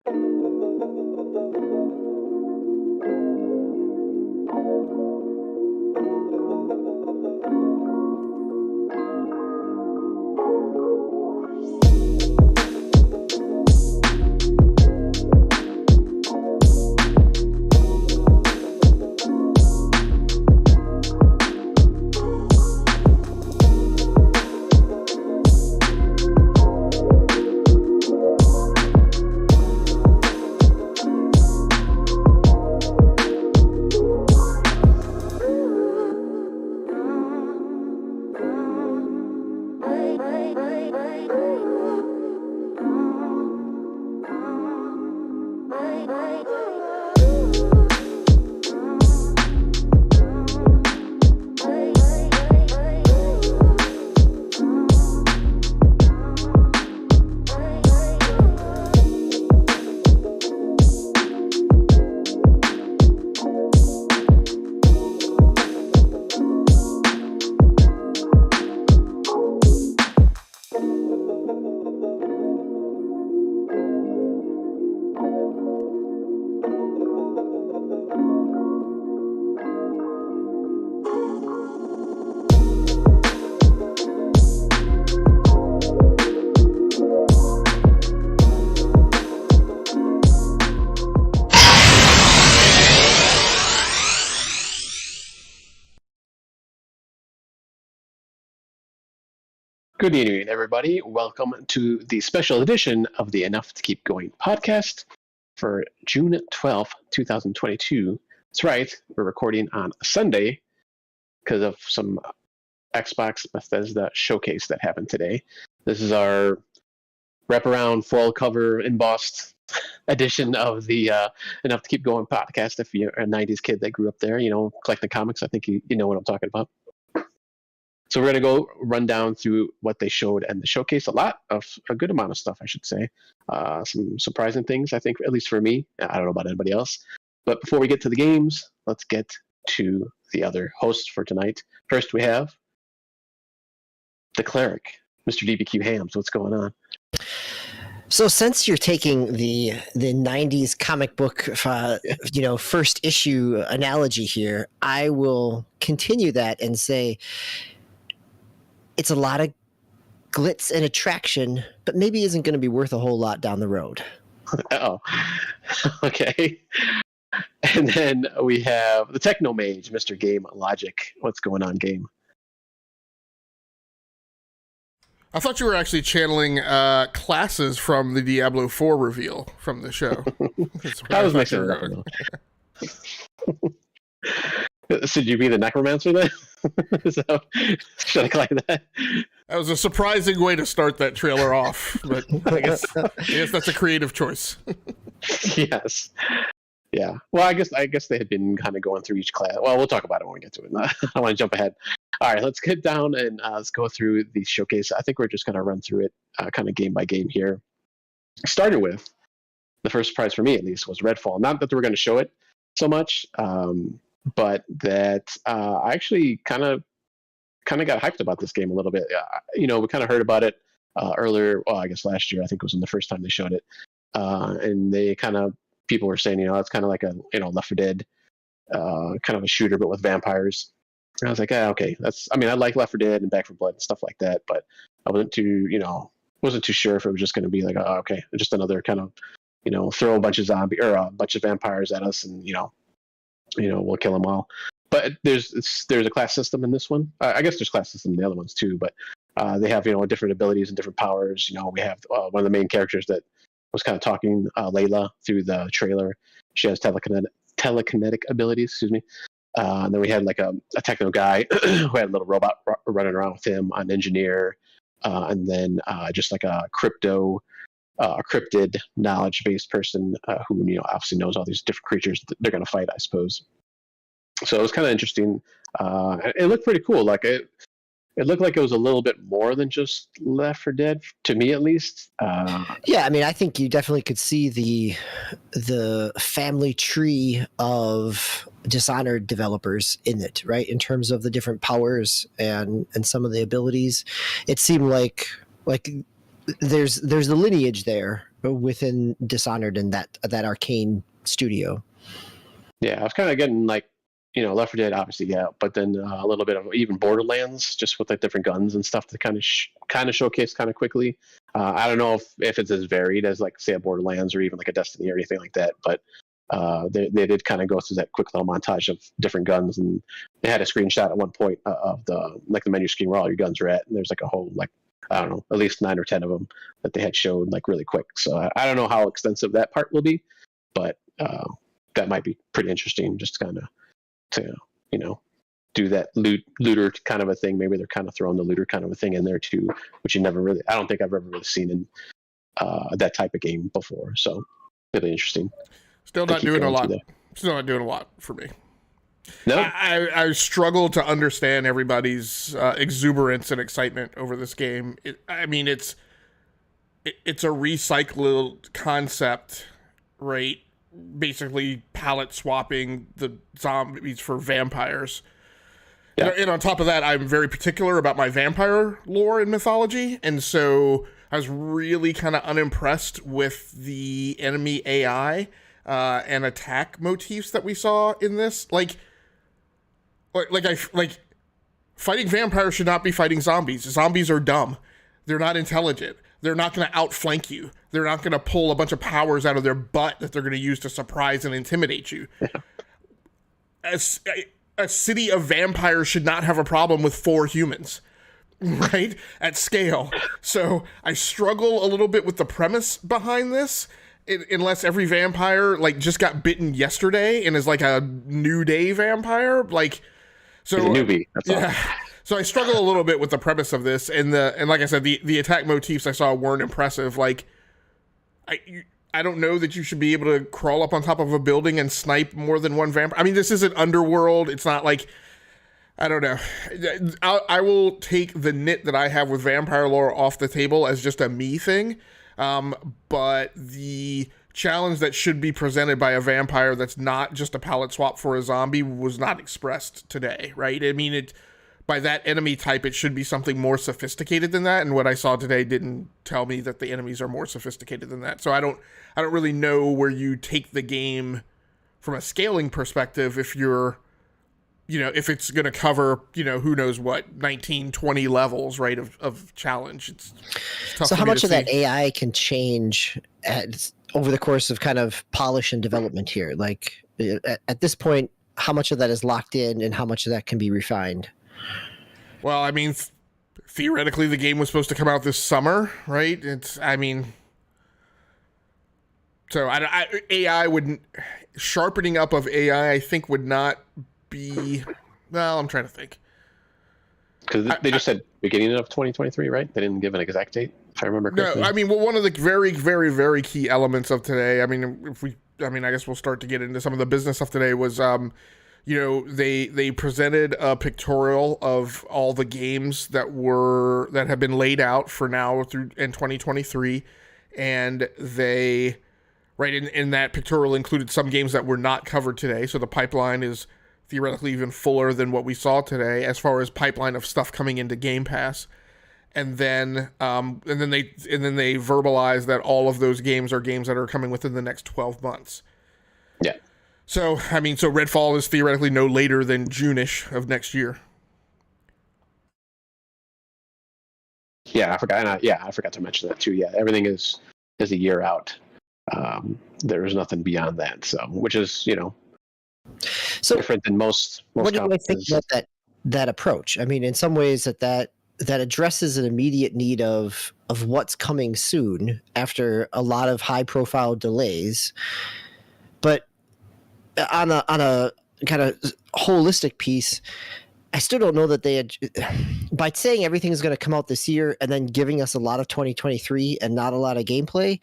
Good evening, everybody. Welcome to the special edition of the Enough to Keep Going podcast for June 12th, 2022. That's right, we're recording on Sunday because of some XBox Bethesda showcase that happened today. This is our wraparound foil cover embossed edition of the Enough to Keep Going podcast. If you're a 90s kid that grew up there, collecting comics, I think you know what I'm talking about. So we're going to go run down through what they showed and the showcase. A good amount of stuff, I should say. Some surprising things, I think, at least for me. I don't know about anybody else. But before we get to the games, let's get to the other hosts for tonight. First, we have the cleric, Mr. DBQ Hams. What's going on? So since you're taking the 90s comic book, first issue analogy here, I will continue that and say it's a lot of glitz and attraction, but maybe isn't going to be worth a whole lot down the road. Oh, okay. And then we have the Techno Mage, Mr. Game Logic. What's going on, Game? I thought you were actually channeling classes from the Diablo 4 reveal from the show. I was mixing it up. Should you be the necromancer then? So, should I claim that? That was a surprising way to start that trailer off, but I guess that's a creative choice. Yes. Yeah. Well, I guess they had been kind of going through each class. Well, we'll talk about it when we get to it. I want to jump ahead. All right, let's get down and let's go through the showcase. I think we're just going to run through it kind of game by game here. Starting with the first surprise for me, at least, was Redfall. Not that they were going to show it so much, but that I actually kind of got hyped about this game a little bit. We kind of heard about it earlier. Well, I guess last year. I think it was the first time they showed it, and people were saying, it's kind of like a Left 4 Dead kind of a shooter, but with vampires. And I was like, okay, I like Left 4 Dead and Back 4 Blood and stuff like that, but I wasn't too sure if it was just going to be like, okay, just another kind of, throw a bunch of a bunch of vampires at us and, we'll kill them all. But there's a class system in this one. I guess there's class system in the other ones too, but they have, different abilities and different powers. We have one of the main characters that was kind of talking, Layla, through the trailer. She has telekinetic abilities, excuse me. And then we had like a techno guy who had a little robot running around with him, an engineer, and then just like a cryptid knowledge-based person who obviously knows all these different creatures that they're going to fight, I suppose. So it was kind of interesting. It looked pretty cool. Like it looked like it was a little bit more than just Left 4 Dead, to me at least. Yeah, I think you definitely could see the family tree of Dishonored developers in it, right? In terms of the different powers and some of the abilities. It seemed like there's the lineage there within Dishonored and that Arcane studio. Yeah, I was kind of getting like, Left 4 Dead, obviously, yeah, but then a little bit of even Borderlands, just with like different guns and stuff to kind of showcase kind of quickly. I don't know if it's as varied as like say a Borderlands or even like a Destiny or anything like that, but they did kind of go through that quick little montage of different guns, and they had a screenshot at one point of the menu screen where all your guns are at, and there's like a whole like, I don't know, at least 9 or 10 of them that they had showed like really quick. So I don't know how extensive that part will be, but that might be pretty interesting, just kind of to do that looter kind of a thing. Maybe they're kind of throwing the looter kind of a thing in there too, which I don't think I've ever really seen in that type of game before. So really interesting. Still not doing a lot. Still not doing a lot for me. No, I struggle to understand everybody's exuberance and excitement over this game. It's a recycled concept, right? Basically palette swapping the zombies for vampires. Yeah. And on top of that, I'm very particular about my vampire lore and mythology, and so I was really kind of unimpressed with the enemy AI and attack motifs that we saw in this. Like fighting vampires should not be fighting zombies. Zombies are dumb. They're not intelligent. They're not going to outflank you. They're not going to pull a bunch of powers out of their butt that they're going to use to surprise and intimidate you. A city of vampires should not have a problem with 4 humans, right? At scale. So I struggle a little bit with the premise behind this, unless every vampire like just got bitten yesterday and is like a new day vampire. Like, so he's a newbie. That's all. So I struggle a little bit with the premise of this, and like I said, the attack motifs I saw weren't impressive. Like, I don't know that you should be able to crawl up on top of a building and snipe more than one vampire. I mean, this isn't Underworld. It's not like, I don't know. I will take the nit that I have with vampire lore off the table as just a me thing. But the challenge that should be presented by a vampire that's not just a palette swap for a zombie was not expressed today, right? I mean, by that enemy type, it should be something more sophisticated than that. And what I saw today didn't tell me that the enemies are more sophisticated than that. So I don't really know where you take the game from a scaling perspective if you're, if it's going to cover, who knows what, 19, 20 levels, right, of challenge. It's tough. So how much of that AI can change over the course of kind of polish and development here? Like at this point, how much of that is locked in and how much of that can be refined? Well, I mean, theoretically, the game was supposed to come out this summer, right? So AI wouldn't, sharpening up of AI, I think would not be, well, I'm trying to think. Because they just said beginning of 2023, right? They didn't give an exact date, if I remember correctly. No, I mean, well, one of the very, very, very key elements of today, I guess we'll start to get into some of the business stuff today, was, they presented a pictorial of all the games that have been laid out for now through in 2023, and they, right, in that pictorial included some games that were not covered today. So the pipeline is theoretically even fuller than what we saw today as far as pipeline of stuff coming into Game Pass. And then they verbalize that all of those games are games that are coming within the next 12 months. Yeah. So, I mean, Redfall is theoretically no later than June-ish of next year. Yeah, I forgot to mention that too. Yeah, everything is a year out. There's nothing beyond that. So, which is, so different than most what do you think about that approach? I mean, in some ways that addresses an immediate need of what's coming soon after a lot of high-profile delays, but on a kind of holistic piece, I still don't know that they had, by saying everything is going to come out this year and then giving us a lot of 2023 and not a lot of gameplay,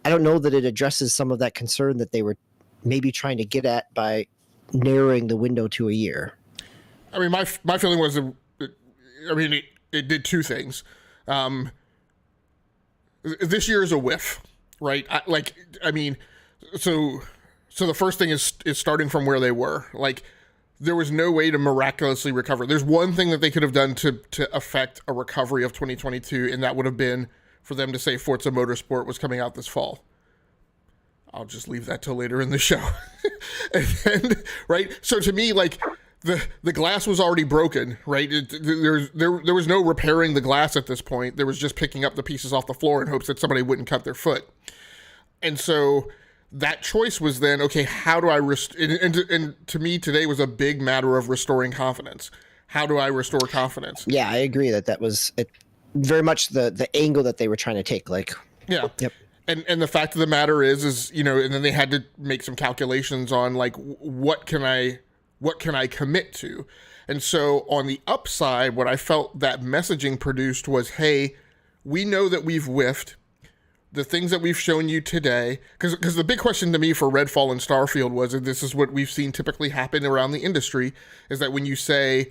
I don't know that it addresses some of that concern that they were maybe trying to get at by narrowing the window to a year. I mean, my feeling was, it did two things. This year is a whiff, right? So the first thing is starting from where they were. Like, there was no way to miraculously recover. There's one thing that they could have done to affect a recovery of 2022, and that would have been for them to say Forza Motorsport was coming out this fall. I'll just leave that till later in the show. And then, right? So to me, like, the glass was already broken, right? There was no repairing the glass at this point. There was just picking up the pieces off the floor in hopes that somebody wouldn't cut their foot. And so that choice was then, okay, how do I and to me today was a big matter of restoring confidence. How do I restore confidence? Yeah, I agree that was very much the angle that they were trying to take. Like, yeah. Yep. And the fact of the matter is, you know, and then they had to make some calculations on like, what can I commit to? And so on the upside, what I felt that messaging produced was, hey, we know that we've whiffed the things that we've shown you today. Because the big question to me for Redfall and Starfield was, and this is what we've seen typically happen around the industry, is that when you say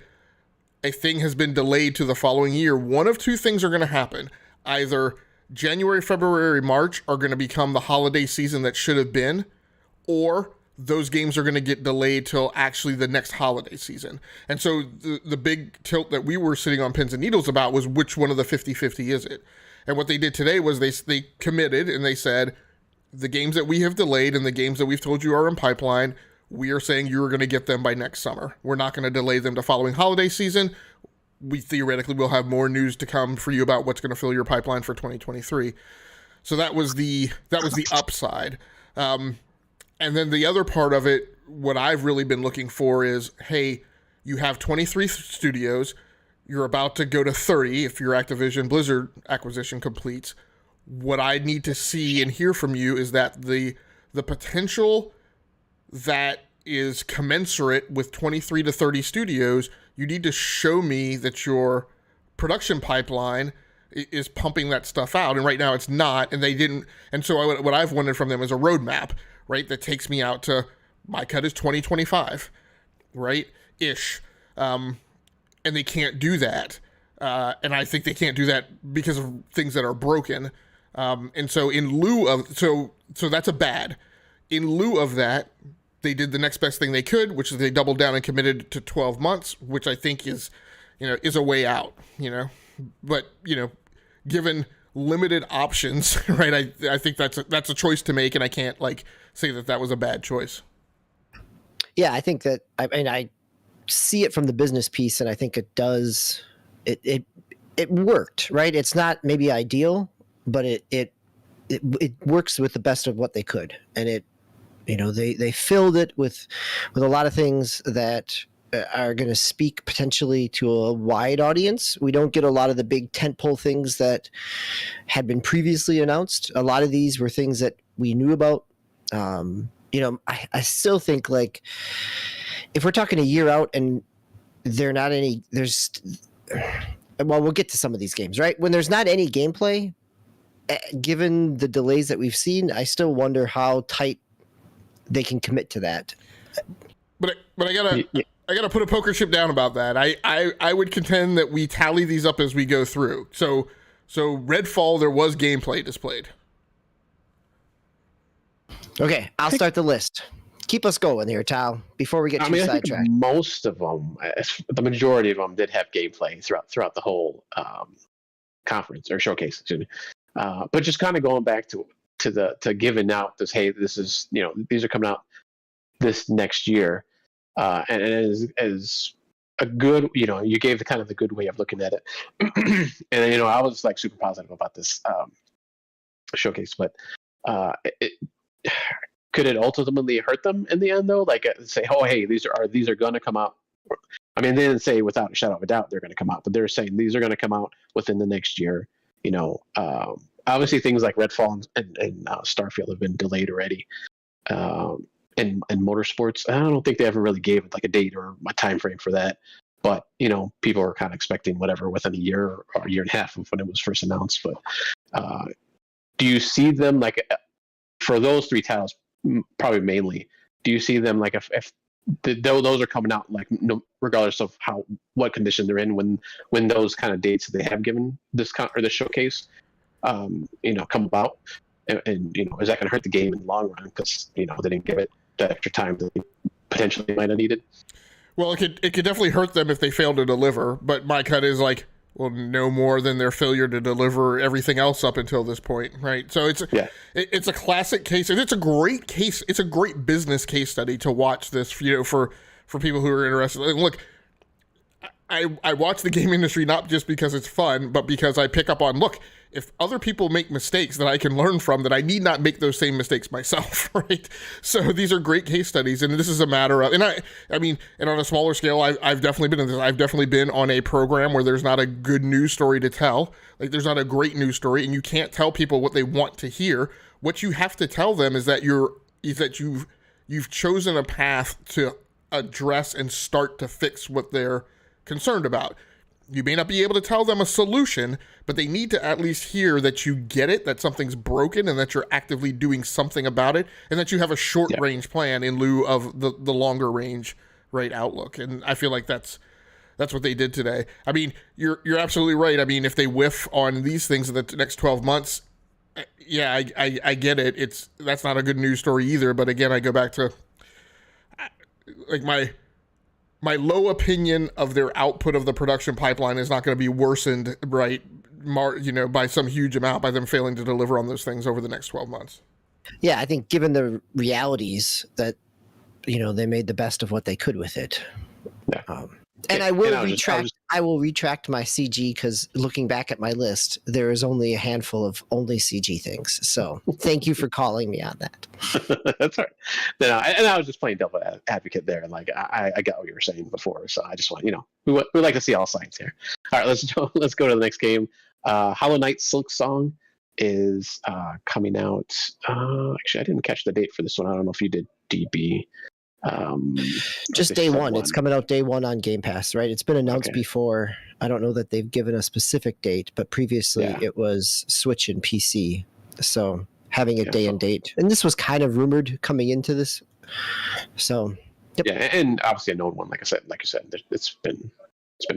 a thing has been delayed to the following year, one of two things are going to happen. Either January, February, March are going to become the holiday season that should have been, or those games are going to get delayed till actually the next holiday season. And so the big tilt that we were sitting on pins and needles about was which one of the 50-50 is it? And what they did today was they committed and they said, the games that we have delayed and the games that we've told you are in pipeline, we are saying you're going to get them by next summer. We're not going to delay them to following holiday season. We theoretically will have more news to come for you about what's going to fill your pipeline for 2023. So that was the upside. And then the other part of it, what I've really been looking for is, hey, you have 23 studios. You're about to go to 30 if your Activision Blizzard acquisition completes. What I need to see and hear from you is that the potential that is commensurate with 23 to 30 studios, you need to show me that your production pipeline is pumping that stuff out. And right now it's not, and they didn't. And so what I've wanted from them is a roadmap, right? That takes me out to, my cut is 2025, right? Ish. And they can't do that. And I think they can't do that because of things that are broken. And so in lieu of, so that's a bad. In lieu of that, they did the next best thing they could, which is they doubled down and committed to 12 months, which I think is a way out, but, given limited options, right. I think that's a choice to make. And I can't say that was a bad choice. Yeah. I think that, I see it from the business piece, and I think it does, it worked, right. It's not maybe ideal, but it works with the best of what they could. And they filled it with a lot of things that are going to speak potentially to a wide audience. We don't get a lot of the big tentpole things that had been previously announced. A lot of these were things that we knew about. I still think if we're talking a year out and we'll get to some of these games, right? When there's not any gameplay, given the delays that we've seen, I still wonder how tight they can commit to that. But I gotta put a poker chip down about that. I would contend that we tally these up as we go through. So Redfall, there was gameplay displayed. Okay, I'll start the list. Keep us going here, Tal, before we get too sidetracked. Most of them, the majority of them, did have gameplay throughout the whole conference or showcase. Excuse me. But just kind of going back to giving out this, hey, this is, these are coming out this next year, and as a good, you gave the good way of looking at it, and I was super positive about this showcase, but could it ultimately hurt them in the end though? Say, oh, hey, these are going to come out. I mean, they didn't say without a shadow of a doubt they're going to come out, but they're saying these are going to come out within the next year. Obviously things like Redfall and Starfield have been delayed already. And Motorsports, I don't think they ever really gave it a date or a time frame for that. But people were kind of expecting whatever within a year or a year and a half of when it was first announced. But do you see them for those three titles, probably mainly? Do you see them if those are coming out regardless of what condition they're in when those kind of dates that they have given this or the showcase come about, and is that going to hurt the game in the long run because they didn't give it that extra time that they potentially might have needed? Well, it could definitely hurt them if they fail to deliver, but my cut is well, no more than their failure to deliver everything else up until this point, right? So it's a classic case, and it's a great case. It's a great business case study to watch this, for people who are interested. Like, look, I watch the game industry not just because it's fun, but because I pick up on, look, if other people make mistakes that I can learn from, that I need not make those same mistakes myself, right? So these are great case studies, and this is a matter of, and I mean, and on a smaller scale, I've definitely been in this. I've definitely been on a program where there's not a good news story to tell. Like, there's not a great news story, and you can't tell people what they want to hear. What you have to tell them is that you've chosen a path to address and start to fix what they're concerned about. You may not be able to tell them a solution, but they need to at least hear that you get it, that something's broken, and that you're actively doing something about it, and that you have a short-range plan in lieu of the longer-range, right, outlook. And I feel like that's what they did today. I mean, you're absolutely right. I mean, if they whiff on these things in the next 12 months, yeah, I get it. That's not a good news story either. But again, I go back to like my low opinion of their output of the production pipeline is not going to be worsened, right, by some huge amount by them failing to deliver on those things over the next 12 months. Yeah, I think given the realities that, they made the best of what they could with it. Yeah. And I will retract my CG, because looking back at my list, there is only a handful of only CG things. So thank you for calling me on that. That's all right. No, and I was just playing devil advocate there, and like I got what you were saying before. So I just want we like to see all sides here. All right, let's go to the next game. Hollow Knight Silk Song is coming out. Actually, I didn't catch the date for this one. I don't know if you did, DB. Just day one. It's coming out day one on Game Pass, right? It's been announced before. I don't know that they've given a specific date, but previously it was Switch and PC. So having a day and date, and this was kind of rumored coming into this. So yeah, and obviously a known one. Like you said, it's been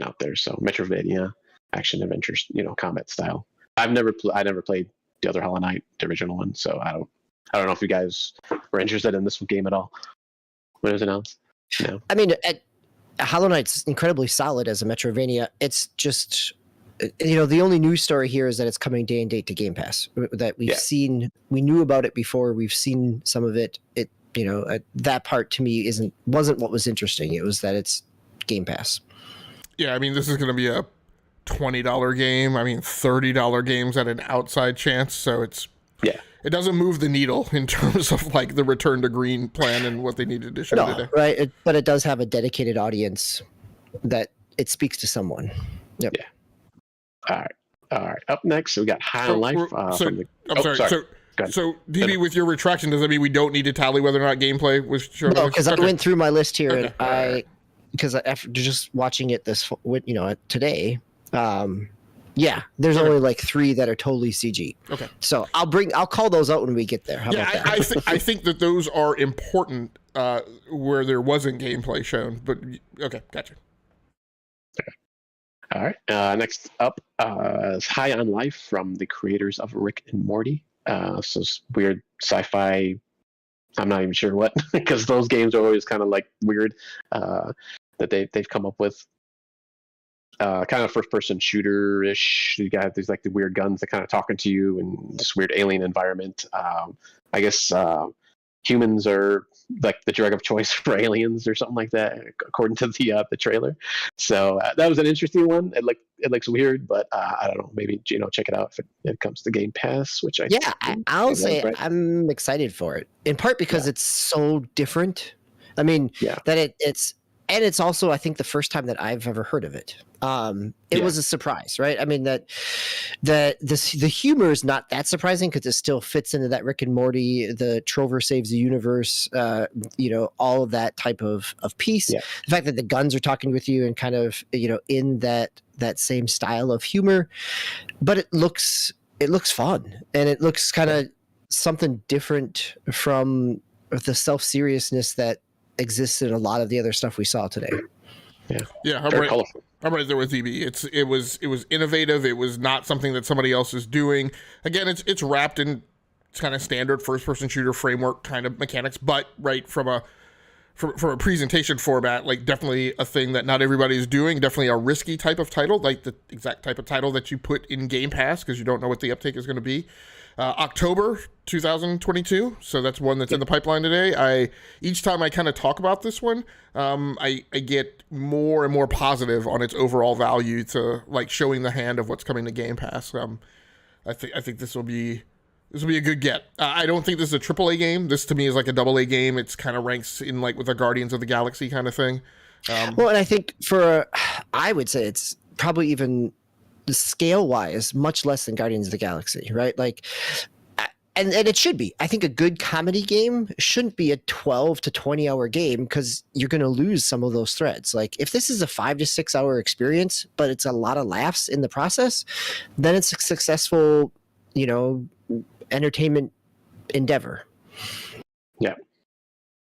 out there. So Metroidvania, action adventures, combat style. I never played the other Hollow Knight, the original one. So I don't know if you guys were interested in this game at all when it was announced. No. I mean, Hollow Knight's incredibly solid as a Metroidvania. It's just, the only news story here is that it's coming day and date to Game Pass. That we've seen, we knew about it before. We've seen some of it. That part to me wasn't what was interesting. It was that it's Game Pass. Yeah, I mean, this is going to be a $20 game. I mean, $30 games at an outside chance. So it doesn't move the needle in terms of like the return to green plan and what they needed to show today. Right. But it does have a dedicated audience that it speaks to someone. Yep. Yeah. All right. Up next, we got High on Life. Sorry. So, DB, with your retraction, does that mean we don't need to tally whether or not gameplay was shown? No, because I went through my list here, and because after just watching it today, there's only like 3 that are totally CG. Okay. So I'll call those out when we get there. How about that? I think that those are important where there wasn't gameplay shown, but okay, gotcha. Okay. All right. Next up is High on Life from the creators of Rick and Morty. So it's weird sci-fi. I'm not even sure what, because those games are always kind of like weird that they've come up with. Kind of first-person shooter-ish. You got these like the weird guns that kind of talking to you in this weird alien environment. I guess humans are like the drug of choice for aliens or something like that, according to the trailer. So that was an interesting one. It looks weird, but I don't know. Maybe check it out if it comes to Game Pass, which I'll say right? I'm excited for it. In part because it's so different. I mean, that it's also, I think, the first time that I've ever heard of it. It was a surprise, right? I mean, the humor is not that surprising because it still fits into that Rick and Morty, the Trover saves the universe, all of that type of piece. Yeah. The fact that the guns are talking with you and kind of, in that same style of humor, but it looks fun, and it looks kind of something different from the self-seriousness that exists in a lot of the other stuff we saw today. Yeah, I'm right there with DB. It was innovative. It was not something that somebody else is doing. Again, it's wrapped in kind of standard first-person shooter framework kind of mechanics, but right from a from a presentation format, like definitely a thing that not everybody is doing. Definitely a risky type of title, like the exact type of title that you put in Game Pass because you don't know what the uptake is going to be. October 2022, so that's one that's in the pipeline today. Each time I kind of talk about this one, I get more and more positive on its overall value to like showing the hand of what's coming to Game Pass. I think this will be a good get. I don't think this is a AAA game. This to me is like a AA game. It's kind of ranks in like with the Guardians of the Galaxy kind of thing. Well, and I think I would say it's probably even scale wise much less than Guardians of the Galaxy, right? Like, and it should be. I think a good comedy game shouldn't be a 12 to 20 hour game because you're going to lose some of those threads. Like if this is a 5 to 6 hour experience, but it's a lot of laughs in the process, then it's a successful, entertainment endeavor. Yeah.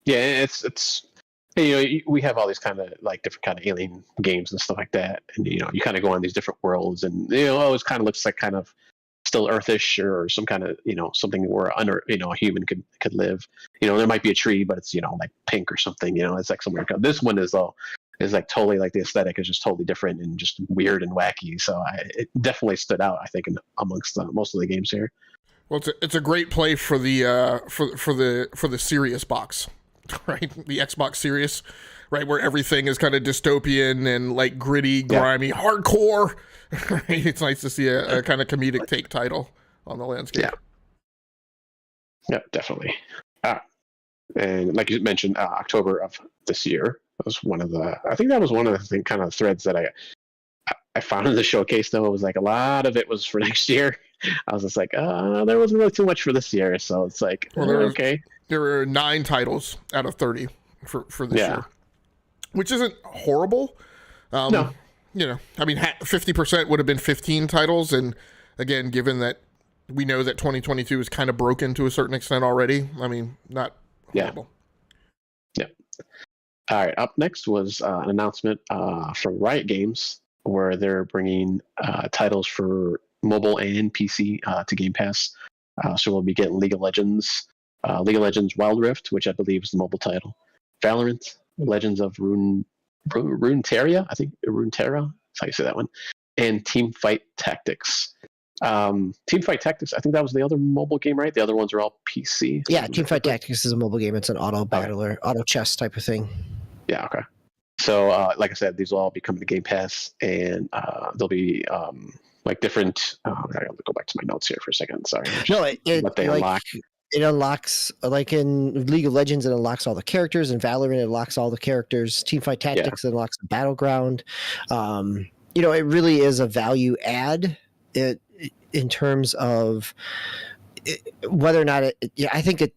It's we have all these kind of like different kind of alien games and stuff like that, and you kind of go on these different worlds, and it always kind of looks like kind of still earthish or some kind of something where a human could live. There might be a tree, but it's like pink or something. It's like somewhere. This one is like totally like the aesthetic is just totally different and just weird and wacky. So it definitely stood out, I think, amongst most of the games here. Well, it's a great play for the for the Sirius box, right? The Xbox Sirius, right, where everything is kind of dystopian and like gritty, grimy, hardcore. Right? It's nice to see a kind of comedic take title on the landscape. Yeah, definitely. And like you mentioned, October of this year was one of the. I think that was one of the kind of threads that I found in the showcase. Though it was like a lot of it was for next year. I was just like, there wasn't really too much for this year, so it's like, okay. There were 9 titles out of 30 for this year, which isn't horrible. No. 50% would have been 15 titles, and again, given that we know that 2022 is kind of broken to a certain extent already, I mean, not horrible. Yeah. All right, up next was an announcement from Riot Games where they're bringing titles for mobile and PC to Game Pass. So we'll be getting League of Legends Wild Rift, which I believe is the mobile title. Valorant, Legends of Runeterra, I think Runeterra, that's how you say that one. And Teamfight Tactics. Teamfight Tactics, I think that was the other mobile game, right? The other ones are all PC. Yeah, Teamfight Tactics is a mobile game. It's an auto battler, auto chess type of thing. Yeah, okay. So, like I said, these will all be coming to Game Pass, and they'll be like different. I gotta go back to my notes here for a second. Sorry. No, it unlocks, like in League of Legends, it unlocks all the characters. In Valorant, it unlocks all the characters. Teamfight Tactics unlocks the battleground. It really is a value add. In terms of whether or not I think it.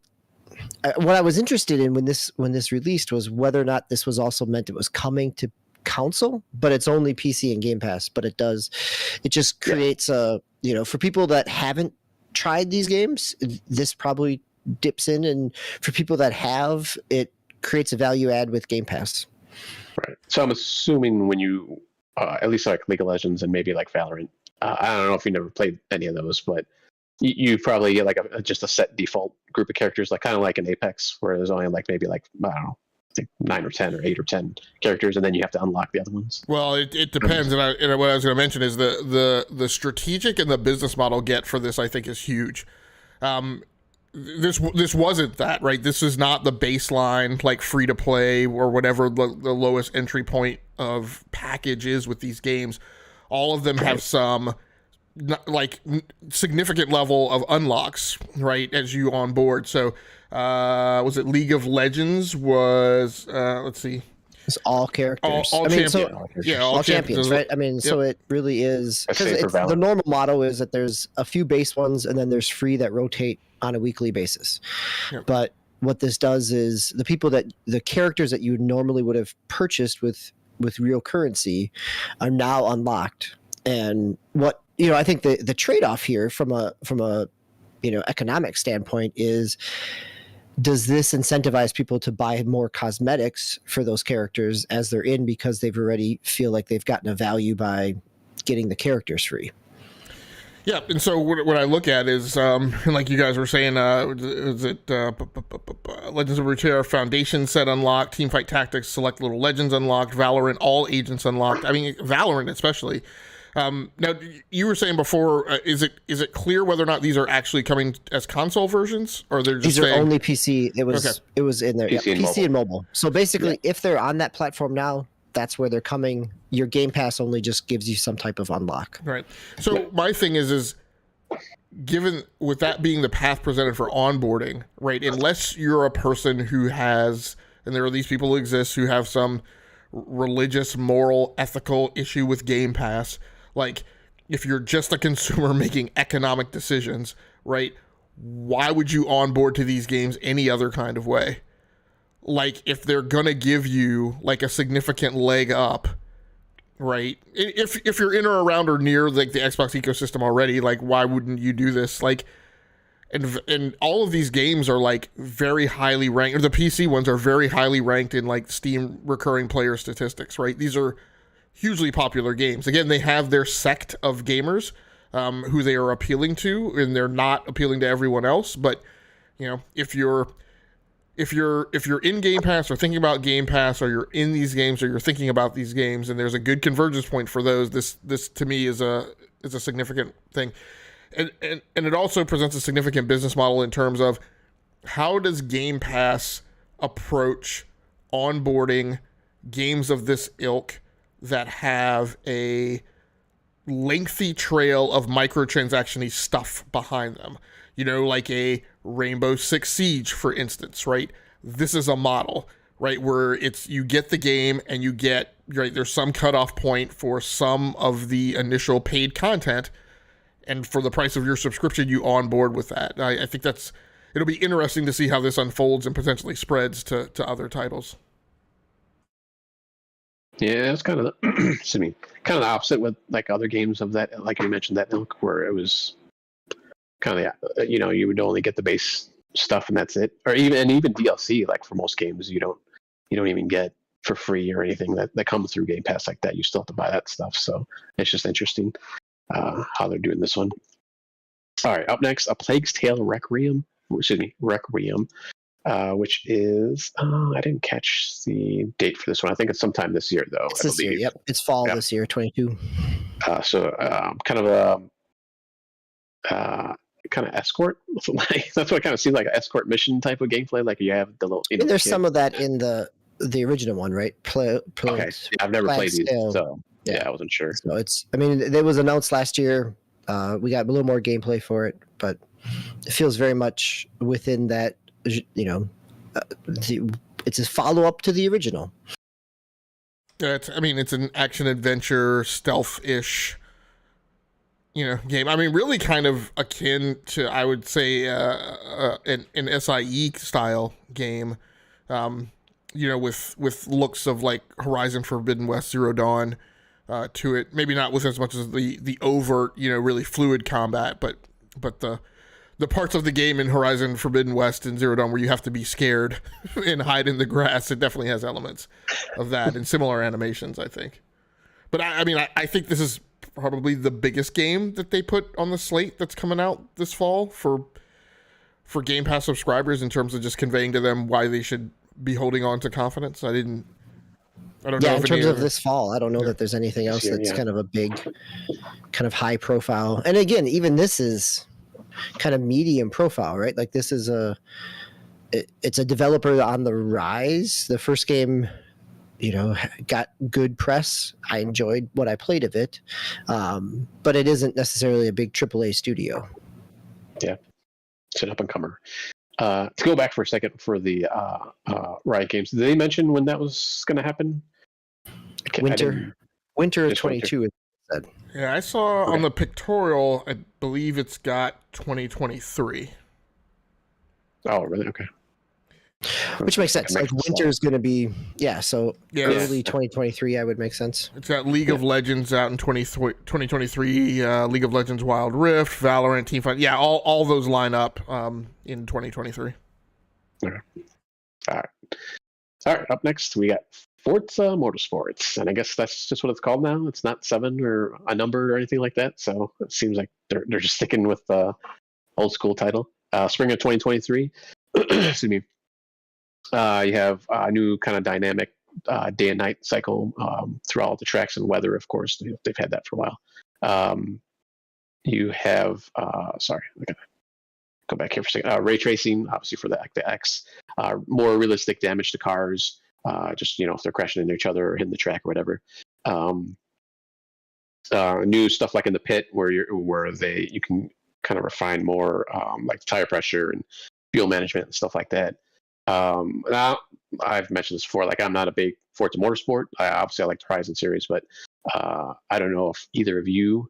What I was interested in when this released was whether or not this was also meant it was coming to console, but it's only PC and Game Pass. But it just creates for people that haven't tried these games, this probably dips in, and for people that have, it creates a value add with Game Pass. Right. So I'm assuming when you at least like League of Legends and maybe like Valorant, I don't know if you never played any of those, but you probably get like just a set default group of characters, like kind of like an Apex, where there's only like maybe like I don't know, I think 9 or 10 or 8 or 10 characters, and then you have to unlock the other ones. Well, it depends, and what I was going to mention is the strategic and the business model get for this, I think, is huge. This wasn't that, right? This is not the baseline like free to play or whatever the lowest entry point of package is with these games. All of them have some like significant level of unlocks, right, as you on board. So was it League of Legends was let's see, it's all characters. All champions. All champions, right? I mean, so it really is, because the normal model is that there's a few base ones and then there's free that rotate on a weekly basis. Yep. But what this does is the characters that you normally would have purchased with real currency are now unlocked. And what I think the trade-off here from a economic standpoint is, does this incentivize people to buy more cosmetics for those characters as they're in, because they've already feel like they've gotten a value by getting the characters free? Yeah, and so what I look at is, like you guys were saying, is it Legends of Runeterra Foundation set unlocked, Teamfight Tactics Select Little Legends unlocked, Valorant All Agents unlocked. I mean, Valorant especially. Now, you were saying before, is it clear whether or not these are actually coming as console versions, or they're just these are only PC? It was in there, PC and mobile. So basically, if they're on that platform now, that's where they're coming. Your Game Pass only just gives you some type of unlock. Right. So my thing is given with that being the path presented for onboarding, right? Unless you're a person who has, and there are these people who exist who have some religious, moral, ethical issue with Game Pass, like if you're just a consumer making economic decisions, right? Why would you onboard to these games any other kind of way? Like if they're gonna give you like a significant leg up, right? If you're in or around or near like the Xbox ecosystem already, like why wouldn't you do this? Like, and all of these games are like very highly ranked, or the PC ones are very highly ranked in like Steam recurring player statistics, right? These are hugely popular games. Again, they have their sect of gamers who they are appealing to, and they're not appealing to everyone else. But you know, if you're in Game Pass or thinking about Game Pass, or you're in these games or you're thinking about these games, and there's a good convergence point for those, this to me is a significant thing. And it also presents a significant business model in terms of how does Game Pass approach onboarding games of this ilk that have a lengthy trail of microtransaction-y stuff behind them. You know, like a Rainbow Six Siege, for instance, right? This is a model, right, where it's you get the game and you get, right, there's some cutoff point for some of the initial paid content, and for the price of your subscription, you onboard with that. I think it'll be interesting to see how this unfolds and potentially spreads to other titles. Yeah, it's kind of the, kind of the opposite with like other games of that, like you mentioned, that ilk, where it was kind of, you would only get the base stuff and that's it, or even DLC. Like for most games, you don't even get for free or anything that comes through Game Pass like that. You still have to buy that stuff. So it's just interesting how they're doing this one. All right, up next, A Plague's Tale Requiem, which is I didn't catch the date for this one. I think it's sometime this year though. It's this year, yep. It's fall this year, 22. So kind of a kind of escort. That's what it kind of seems like, an escort mission type of gameplay. Like you have the little. There's some of that in the original one, right? Okay. Yeah, I've never played these, so yeah, I wasn't sure. So it was announced last year. We got a little more gameplay for it, but it feels very much within that. It's a follow up to the original. It's an action adventure stealth-ish, game. Really kind of akin to, I would say, an SIE style game. With looks of like Horizon Forbidden West, Zero Dawn to it. Maybe not with as much as the overt, really fluid combat, but the parts of the game in Horizon Forbidden West and Zero Dawn where you have to be scared and hide in the grass, it definitely has elements of that and similar animations, I think. But I think this is probably the biggest game that they put on the slate that's coming out this fall for Game Pass subscribers, in terms of just conveying to them why they should be holding on to confidence. I don't know. Yeah, in terms of this fall, I don't know that there's anything else that's kind of a big, kind of high profile. And again, even this is kind of medium profile, right? Like this is it's a developer on the rise. The first game, got good press. I enjoyed what I played of it, but it isn't necessarily a big AAA studio. Yeah, it's an up and comer. To go back for a second for the Riot Games, did they mention when that was going to happen? Winter of 22. It said. Yeah, I saw on the pictorial, I believe it's got 2023. Oh, really? Okay. Which makes sense. Like winter is going to be, early 2023, I would make sense. It's got League of Legends out in 2023, League of Legends Wild Rift, Valorant, Teamfight. Yeah, all those line up in 2023. Okay. All right. Up next, we got Forza Motorsports, and I guess that's just what it's called now. It's not 7 or a number or anything like that. So it seems like they're just sticking with the old school title. Spring of 2023. Excuse me. You have a new kind of dynamic day and night cycle through all the tracks and weather. Of course, they've had that for a while. You have sorry, I gotta go back here for a second. Ray tracing, obviously for the X. More realistic damage to cars. Just if they're crashing into each other or hitting the track or whatever. New stuff like in the pit where you can kind of refine more like tire pressure and fuel management and stuff like that. Now I've mentioned this before. Like I'm not a big Forza Motorsport. I like the Horizon series, but I don't know if either of you,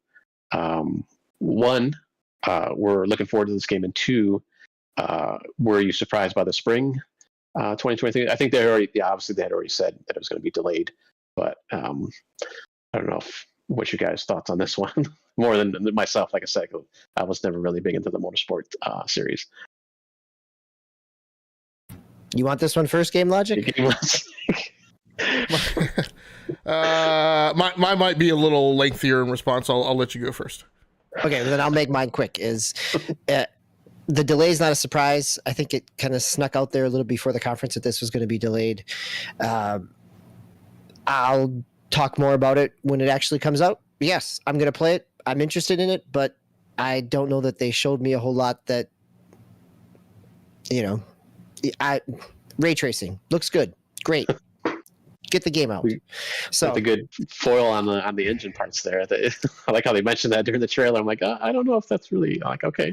one, were looking forward to this game, and two, were you surprised by the spring 2023? I think obviously they had already said that it was going to be delayed, but I don't know what you guys' thoughts on this one more than myself. Like I said, I was never really big into the motorsport series. You want this one first, Game Logic? Mine might be a little lengthier in response. I'll let you go first. Okay, then I'll make mine quick. The delay is not a surprise. I think it kind of snuck out there a little before the conference that this was going to be delayed. I'll talk more about it when it actually comes out. Yes, I'm going to play it. I'm interested in it, but I don't know that they showed me a whole lot that, ray tracing looks good. Great. Get the game out. So the good foil on the engine parts there. I like how they mentioned that during the trailer. I'm like, I don't know if that's really like okay.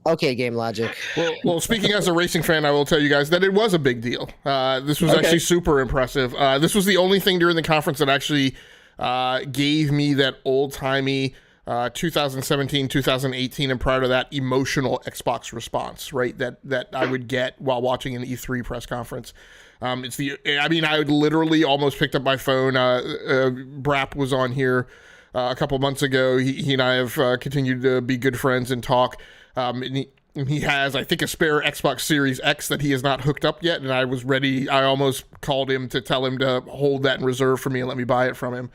Okay, Game Logic. Well, speaking as a racing fan, I will tell you guys that it was a big deal. This was actually super impressive. This was the only thing during the conference that actually gave me that old-timey 2017, 2018, and prior to that, emotional Xbox response, right? That I would get while watching an E3 press conference. I literally almost picked up my phone. Brap was on here a couple months ago. He and I have continued to be good friends and talk. And he has, I think, a spare Xbox Series X that he has not hooked up yet. And I was ready. I almost called him to tell him to hold that in reserve for me and let me buy it from him.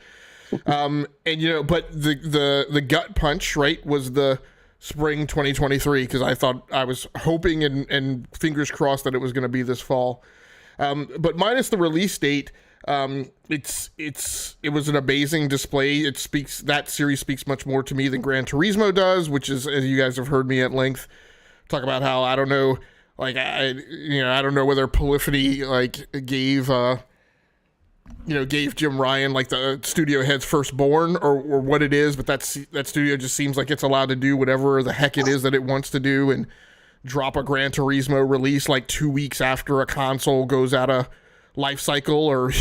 But the gut punch, right, was the spring 2023, because I thought I was hoping and fingers crossed that it was going to be this fall. But minus the release date, it was an amazing display. That series speaks much more to me than Gran Turismo does, which is, as you guys have heard me at length talk about how I don't know, like I don't know whether Polyphony gave Jim Ryan like the studio head's firstborn or what it is, but that studio just seems like it's allowed to do whatever the heck it is that it wants to do and drop a Gran Turismo release like 2 weeks after a console goes out of life cycle, or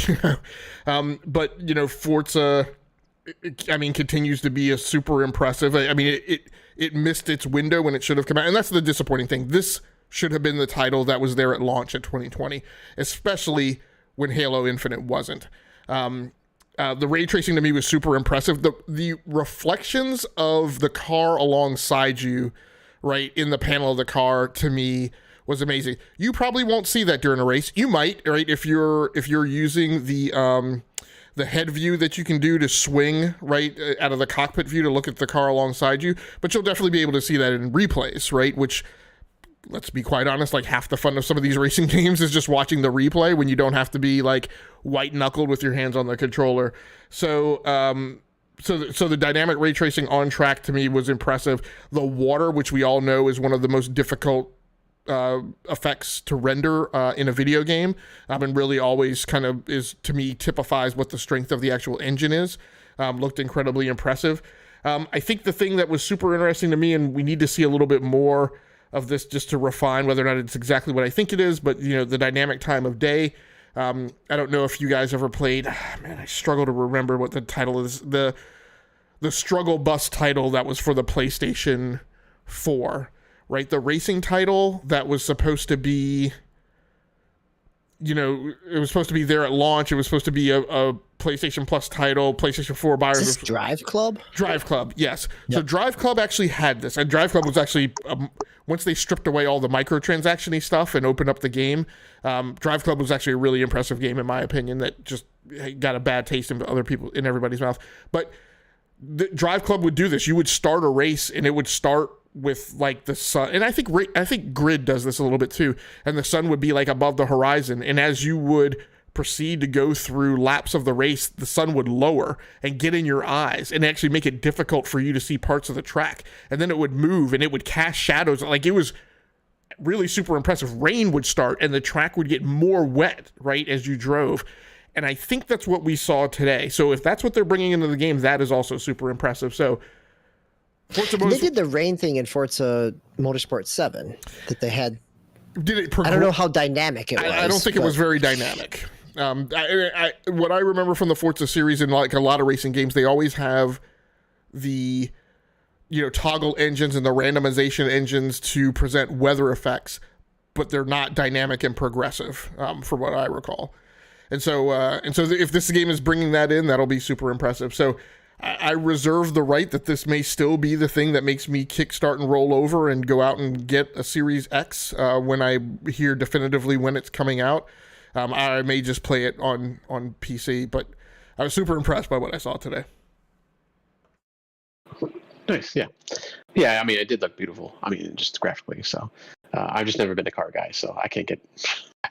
but Forza, continues to be a super impressive. It missed its window when it should have come out, and that's the disappointing thing. This should have been the title that was there at launch at 2020, especially when Halo Infinite wasn't. The ray tracing to me was super impressive. The reflections of the car alongside you, right, in the panel of the car, to me was amazing. You probably won't see that during a race. You might, right, if you're using the head view that you can do to swing right out of the cockpit view to look at the car alongside you. But you'll definitely be able to see that in replays, right? Which, let's be quite honest, like half the fun of some of these racing games is just watching the replay when you don't have to be like white knuckled with your hands on the controller. So the dynamic ray tracing on track to me was impressive. The water, which we all know is one of the most difficult effects to render in a video game, and really always kind of is, to me, typifies what the strength of the actual engine is. Looked incredibly impressive. I think the thing that was super interesting to me, and we need to see a little bit more of this just to refine whether or not it's exactly what I think it is, but the dynamic time of day. I don't know if you guys ever played, I struggle to remember what the title is, the struggle bus title that was for the PlayStation 4, right? The racing title that was supposed to be, it was supposed to be there at launch. It was supposed to be a PlayStation Plus title, PlayStation 4 buyers. Is this Drive Club? Drive Club, yes. Yep. So Drive Club actually had this, and Drive Club was actually, once they stripped away all the microtransaction-y stuff and opened up the game, Drive Club was actually a really impressive game, in my opinion, that just got a bad taste in everybody's mouth. But the Drive Club would do this. You would start a race, and it would start with like the sun, and I think Grid does this a little bit too. And the sun would be like above the horizon, and as you would proceed to go through laps of the race, the sun would lower and get in your eyes and actually make it difficult for you to see parts of the track. And then it would move and it would cast shadows. Like, it was really super impressive. Rain would start and the track would get more wet, right, as you drove. And I think that's what we saw today. So if that's what they're bringing into the game, that is also super impressive. So they did the rain thing in Forza Motorsport 7 that they had. Did it? I don't know how dynamic it was. I don't think it was very dynamic. What I remember from the Forza series and like a lot of racing games, they always have the toggle engines and the randomization engines to present weather effects, but they're not dynamic and progressive, from what I recall. And so if this game is bringing that in, that'll be super impressive. So I reserve the right that this may still be the thing that makes me kickstart and roll over and go out and get a Series X when I hear definitively when it's coming out. I may just play it on PC, but I was super impressed by what I saw today. Nice, yeah. Yeah, I mean, it did look beautiful. I mean, just graphically, so. I've just never been a car guy, so I can't get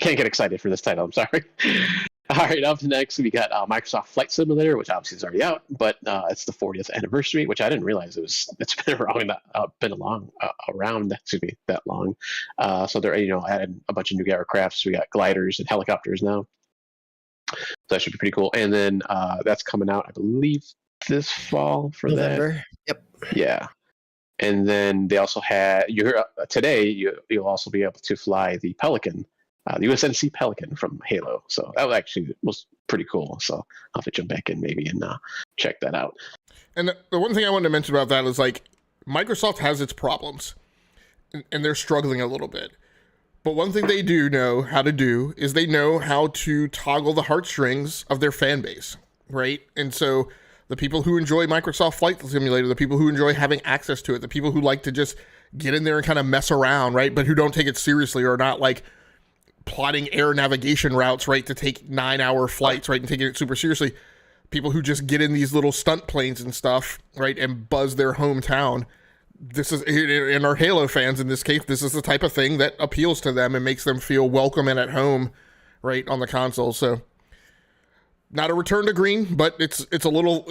excited for this title. I'm sorry. All right, up next, we got Microsoft Flight Simulator, which obviously is already out, but it's the 40th anniversary, which I didn't realize it's been around that long. So they're added a bunch of new aircrafts. We got gliders and helicopters now. So that should be pretty cool. And then that's coming out, I believe, this fall for November. Yep. Yeah. And then they also had today. You'll also be able to fly the Pelican. The USNC Pelican from Halo. So that was pretty cool. So I'll have to jump back in maybe and check that out. And the one thing I wanted to mention about that is, like, Microsoft has its problems and they're struggling a little bit. But one thing they do know how to do is they know how to toggle the heartstrings of their fan base, right? And so the people who enjoy Microsoft Flight Simulator, the people who enjoy having access to it, the people who like to just get in there and kind of mess around, right? But who don't take it seriously or not like plotting air navigation routes, right, to take 9-hour flights, right, and taking it super seriously. People who just get in these little stunt planes and stuff, right, and buzz their hometown. This is, in our Halo fans in this case, this is the type of thing that appeals to them and makes them feel welcome and at home, right, on the console. So, not a return to green, but it's a little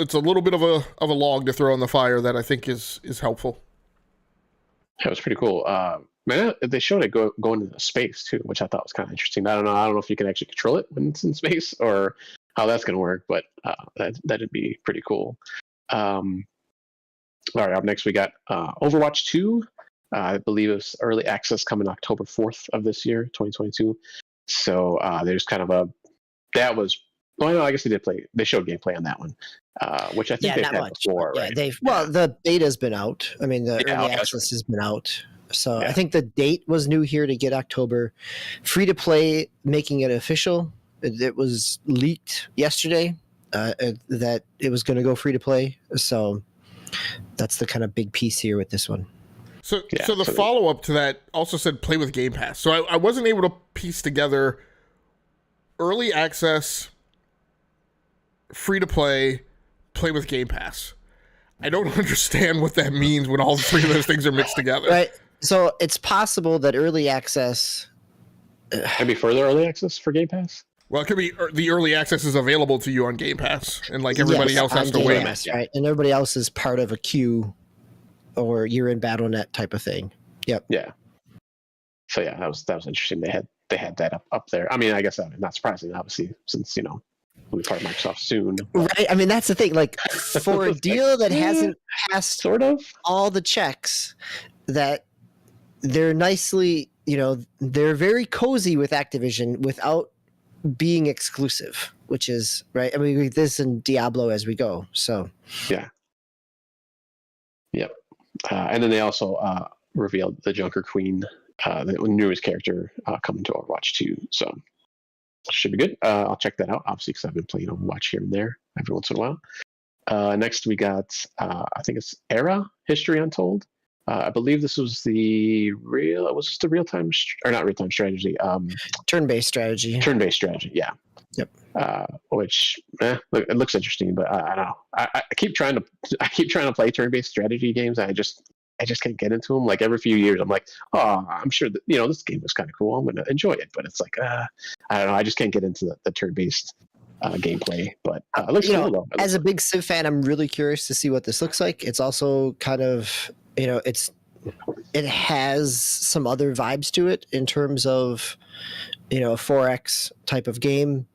bit of a log to throw on the fire that I think is helpful. That was pretty cool. Man, they showed it going into space too, which I thought was kind of interesting. I don't know if you can actually control it when it's in space or how that's going to work, but that'd be pretty cool. All right, up next we got Overwatch 2. I believe it's early access coming October 4th of this year, 2022. So there's kind of I guess they showed gameplay on that one, which I think they've had before, right? The beta's been out. I mean, the early access has been out. So I think the date was new here to get October. Free to play, making it official. It was leaked yesterday that it was going to go free to play. So that's the kind of big piece here with this one. So the follow-up to that also said play with Game Pass. So I wasn't able to piece together early access, free to play, play with Game Pass. I don't understand what that means when all three of those things are mixed together. Right. So it's possible that early access... Maybe further early access for Game Pass? Well, it could be the early access is available to you on Game Pass, and like everybody else has to wait. Pass, right? And everybody else is part of a queue, or you're in BattleNet type of thing. Yep. Yeah. So yeah, that was interesting. They had that up there. I mean, I guess not surprising, obviously, since we'll be part of Microsoft soon. Right. I mean, that's the thing. Like, for a deal that hasn't passed sort of all the checks, that they're nicely, they're very cozy with Activision without being exclusive, which is right. I mean, this and Diablo as we go. So yeah. Yep. And then they also revealed the Junker Queen, the newest character coming to Overwatch 2. So should be good. I'll check that out, obviously, because I've been playing Overwatch here and there every once in a while. Next, we got, I think it's Era History Untold. I believe this was not real-time strategy. Turn-based strategy. Turn-based strategy, yeah. Which it looks interesting, but I don't know. I keep trying to play turn-based strategy games. I just can't get into them. Like every few years, I'm like, oh, I'm sure that this game was kind of cool. I'm gonna enjoy it, but it's like I don't know. I just can't get into the turn-based gameplay. But it looks cool though. As a big Civ fan, I'm really curious to see what this looks like. It's also kind of it has some other vibes to it in terms of a 4X type of game.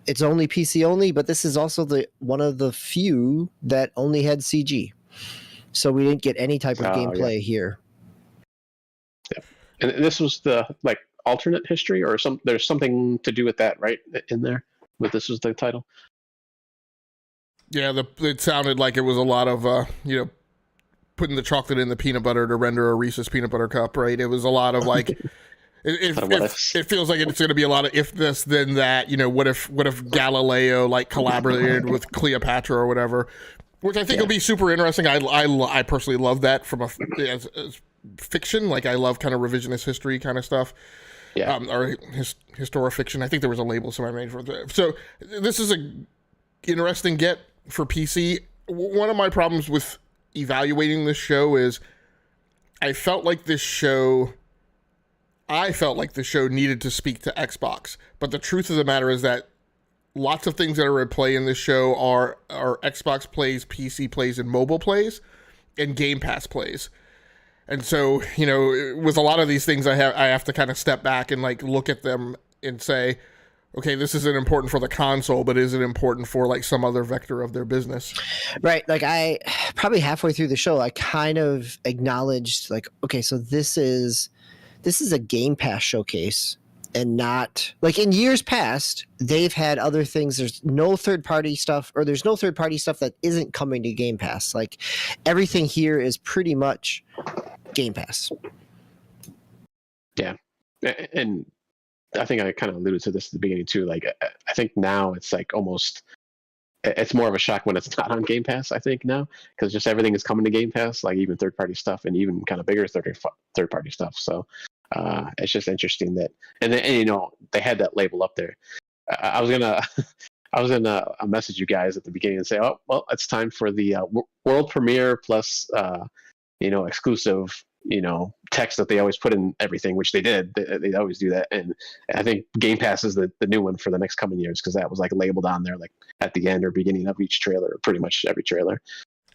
It's only PC only, but this is also one of the few that only had CG. So we didn't get any type of gameplay here. Yeah. And this was the alternate history or there's something to do with that, right? In there, but this was the title. Yeah, it sounded like it was a lot of putting the chocolate in the peanut butter to render a Reese's peanut butter cup, right? It was a lot of like it feels like it's going to be a lot of if this then that. What if Galileo collaborated with Cleopatra or whatever, which I think will be super interesting. I personally love that from as fiction. I love kind of revisionist history kind of stuff. Yeah. Or historifiction. I think there was a label somebody made for it. So this is a interesting get for PC. One of my problems with evaluating this show is I felt like this show needed to speak to Xbox. But the truth of the matter is that lots of things that are at play in this show are Xbox plays, PC plays, and mobile plays, and Game Pass plays. And so, with a lot of these things, I have to kind of step back and look at them and say, okay, this isn't important for the console, but is it important for some other vector of their business? Right. I probably halfway through the show, I kind of acknowledged okay, so this is a Game Pass showcase and not in years past, they've had other things. There's no third party stuff that isn't coming to Game Pass. Everything here is pretty much Game Pass. Yeah. And I think I kind of alluded to this at the beginning too. I think now it's almost, it's more of a shock when it's not on Game Pass, I think now, because just everything is coming to Game Pass, even third party stuff and even kind of bigger third party stuff. So it's just interesting that, and they had that label up there. I was gonna message you guys at the beginning and say, oh, well, it's time for the world premiere plus, exclusive, text that they always put in everything, which they did. They always do that. And I think Game Pass is the new one for the next coming years, because that was labeled on there at the end or beginning of each trailer, or pretty much every trailer.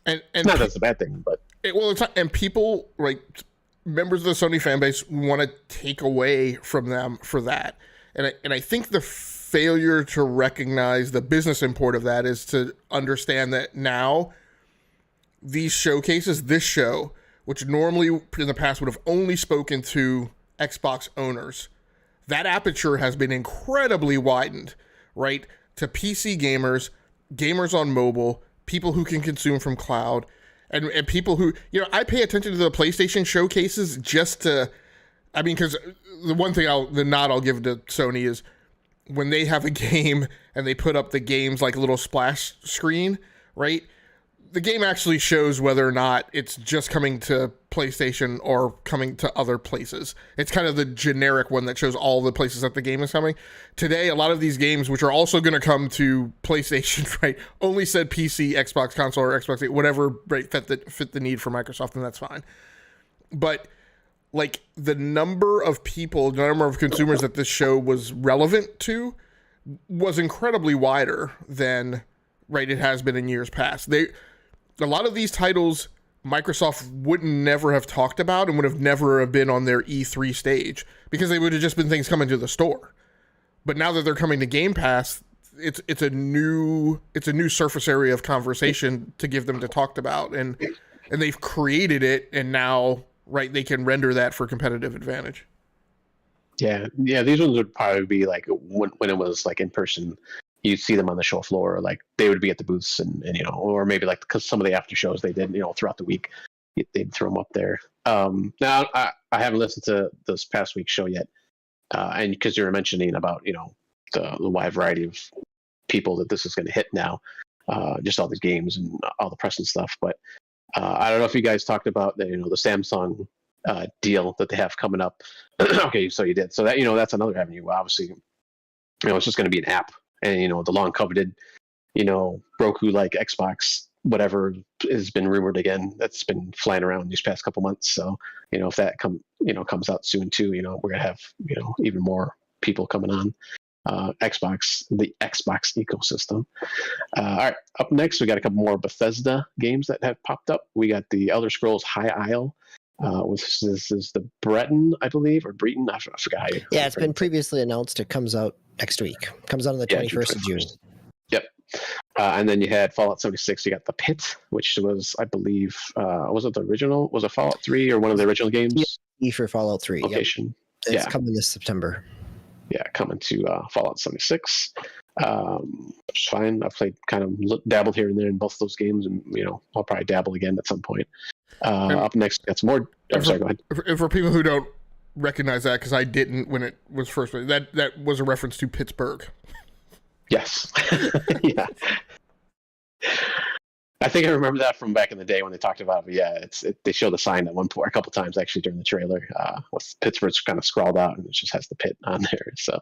And not that's a bad thing, but and people members of the Sony fan base want to take away from them for that. And I think the failure to recognize the business import of that is to understand that now these showcases, this show, which normally in the past would have only spoken to Xbox owners, that aperture has been incredibly widened, right? To PC gamers on mobile, people who can consume from cloud, and people who, I pay attention to the PlayStation showcases just to, because the one thing the nod I'll give to Sony is when they have a game and they put up the game's little splash screen, right? The game actually shows whether or not it's just coming to PlayStation or coming to other places. It's kind of the generic one that shows all the places that the game is coming. Today, a lot of these games, which are also going to come to PlayStation, right, only said PC, Xbox console, or Xbox, whatever, right, fit the need for Microsoft, and that's fine. But the number of people, the number of consumers that this show was relevant to was incredibly wider than, right, it has been in years past. A lot of these titles Microsoft would never have talked about and would have never have been on their E3 stage because they would have just been things coming to the store. But now that they're coming to Game Pass, it's a new surface area of conversation to give them to talk about, and they've created it, and now, right, they can render that for competitive advantage. Yeah. These ones would probably be when it was in person. You'd see them on the show floor, or they would be at the booths, and or maybe because some of the after shows they did, throughout the week, they'd throw them up there. Now I haven't listened to this past week's show yet, and because you were mentioning about the wide variety of people that this is going to hit now, just all these games and all the press and stuff. But I don't know if you guys talked about the Samsung deal that they have coming up. Okay, so you did. So that that's another avenue. Obviously, it's just going to be an app. and the long coveted, Roku like Xbox whatever has been rumored again. That's been flying around these past couple months. So if that comes out soon too, we're gonna have even more people coming on the Xbox ecosystem. All right, up next we got a couple more Bethesda games that have popped up. We got the Elder Scrolls High Isle. This is the Breton, I believe, or Breton. I forgot how you. Yeah, it's been previously announced. It comes out next week. Comes out on the 21st of June. Yep. And then you had Fallout 76. You got The Pit, which was, I believe, was it the original? Was it Fallout 3 or one of the original games? Yeah, for Fallout 3. Location. Yep. It's coming this September. Yeah, coming to Fallout 76. Which is fine. I've played dabbled here and there in both those games, and I'll probably dabble again at some point. Up next, got some more. Sorry, go ahead. For people who don't recognize that, because I didn't when it was first, that was a reference to Pittsburgh. Yes. Yeah. I think I remember that from back in the day when they talked about it. But yeah, they showed the sign at one point, a couple times actually during the trailer, with Pittsburgh's kind of scrawled out, and it just has the pit on there. So,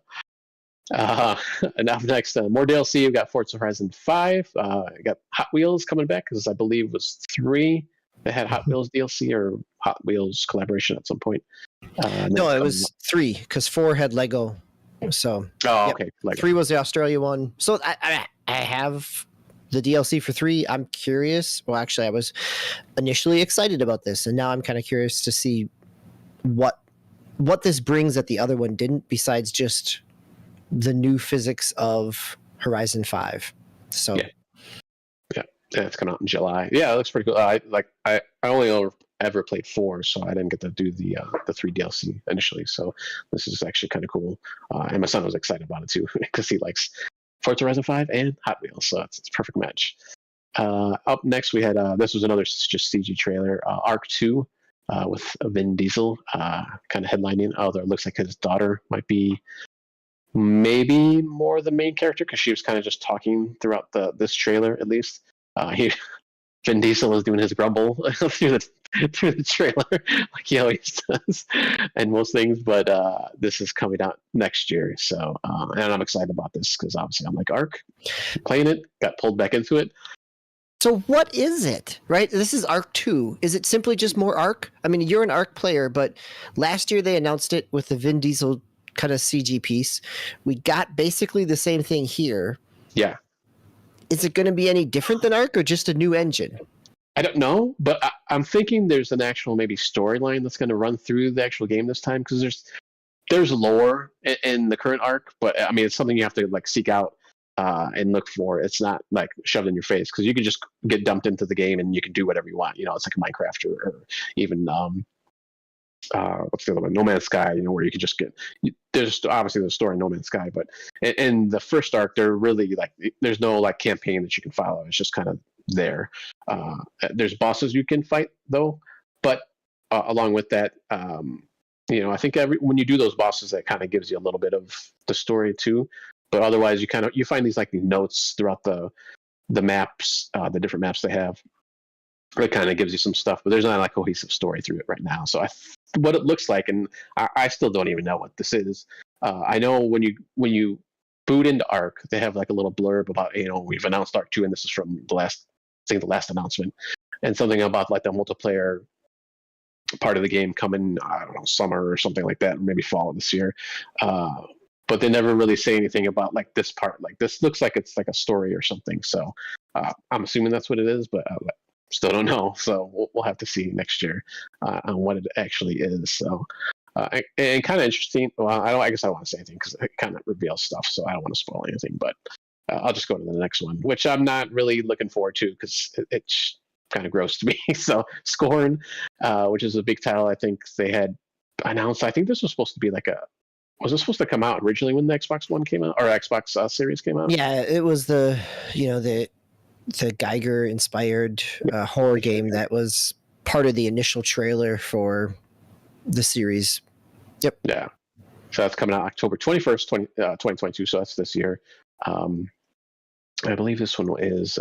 and up next, more DLC. We've got Forza Horizon 5. We got Hot Wheels coming back, because I believe it was 3 that had Hot Wheels DLC or Hot Wheels collaboration at some point. No, it was 3, because 4 had Lego. So okay, Lego. 3 was the Australia one. So I have the DLC for 3. I'm curious. Well, actually, I was initially excited about this, and now I'm kind of curious to see what this brings that the other one didn't, besides just the new physics of Horizon 5. So yeah, it's coming out in July. Yeah, it looks pretty cool. I only ever played 4, so I didn't get to do the 3 DLC initially. So this is actually kind of cool. And my son was excited about it too, because he likes Forza Horizon 5 and Hot Wheels, so it's a perfect match. Up next, we had this was another just CG trailer, Arc 2, with Vin Diesel kind of headlining. Although it looks like his daughter might be maybe more the main character, because she was kind of just talking throughout this trailer at least. Vin Diesel was doing his grumble through the trailer, like he always does, and most things. But this is coming out next year, so and I'm excited about this, because obviously I'm like Ark, playing it, got pulled back into it. So what is it, right? This is Ark 2. Is it simply just more Ark? I mean, you're an Ark player, but last year they announced it with the Vin Diesel kind of CG piece. We got basically the same thing here. Yeah. Is it going to be any different than Ark, or just a new engine? I don't know, but I'm thinking there's an actual maybe storyline that's going to run through the actual game this time, because there's lore in the current Ark, but I mean it's something you have to like seek out and look for. It's not like shoved in your face, because you can just get dumped into the game and you can do whatever you want. It's like a Minecraft or even what's the other one? No Man's Sky. Where you can just get. There's obviously the story in No Man's Sky, but in the first Ark, they're really like there's no like campaign that you can follow. It's just kind of there. There's bosses you can fight though, but along with that, I think when you do those bosses, that kind of gives you a little bit of the story too. But otherwise, you find these like notes throughout the maps, the different maps they have. It kind of gives you some stuff, but there's not like a cohesive story through it right now. So what it looks like, and I still don't even know what this is. I know when you boot into Ark, they have like a little blurb about we've announced Ark 2, and this is from the last announcement, and something about like the multiplayer part of the game coming, I don't know, summer or something like that, or maybe fall of this year. But they never really say anything about like this part. Like this looks like it's like a story or something. So I'm assuming that's what it is, but still don't know. So we'll have to see next year on what it actually is. So and kind of interesting. Well, I guess I don't want to say anything, because it kind of reveals stuff, so I don't want to spoil anything. But I'll just go to the next one, which I'm not really looking forward to, because it's kind of gross to me. So Scorn, which is a big title. I think they had announced. I think this was supposed to be like was it supposed to come out originally when the Xbox One came out, or Xbox Series came out? Yeah, it was the Geiger inspired horror game that was part of the initial trailer for the series. Yep. Yeah. So that's coming out October 21st, 2022. So that's this year. I believe this one is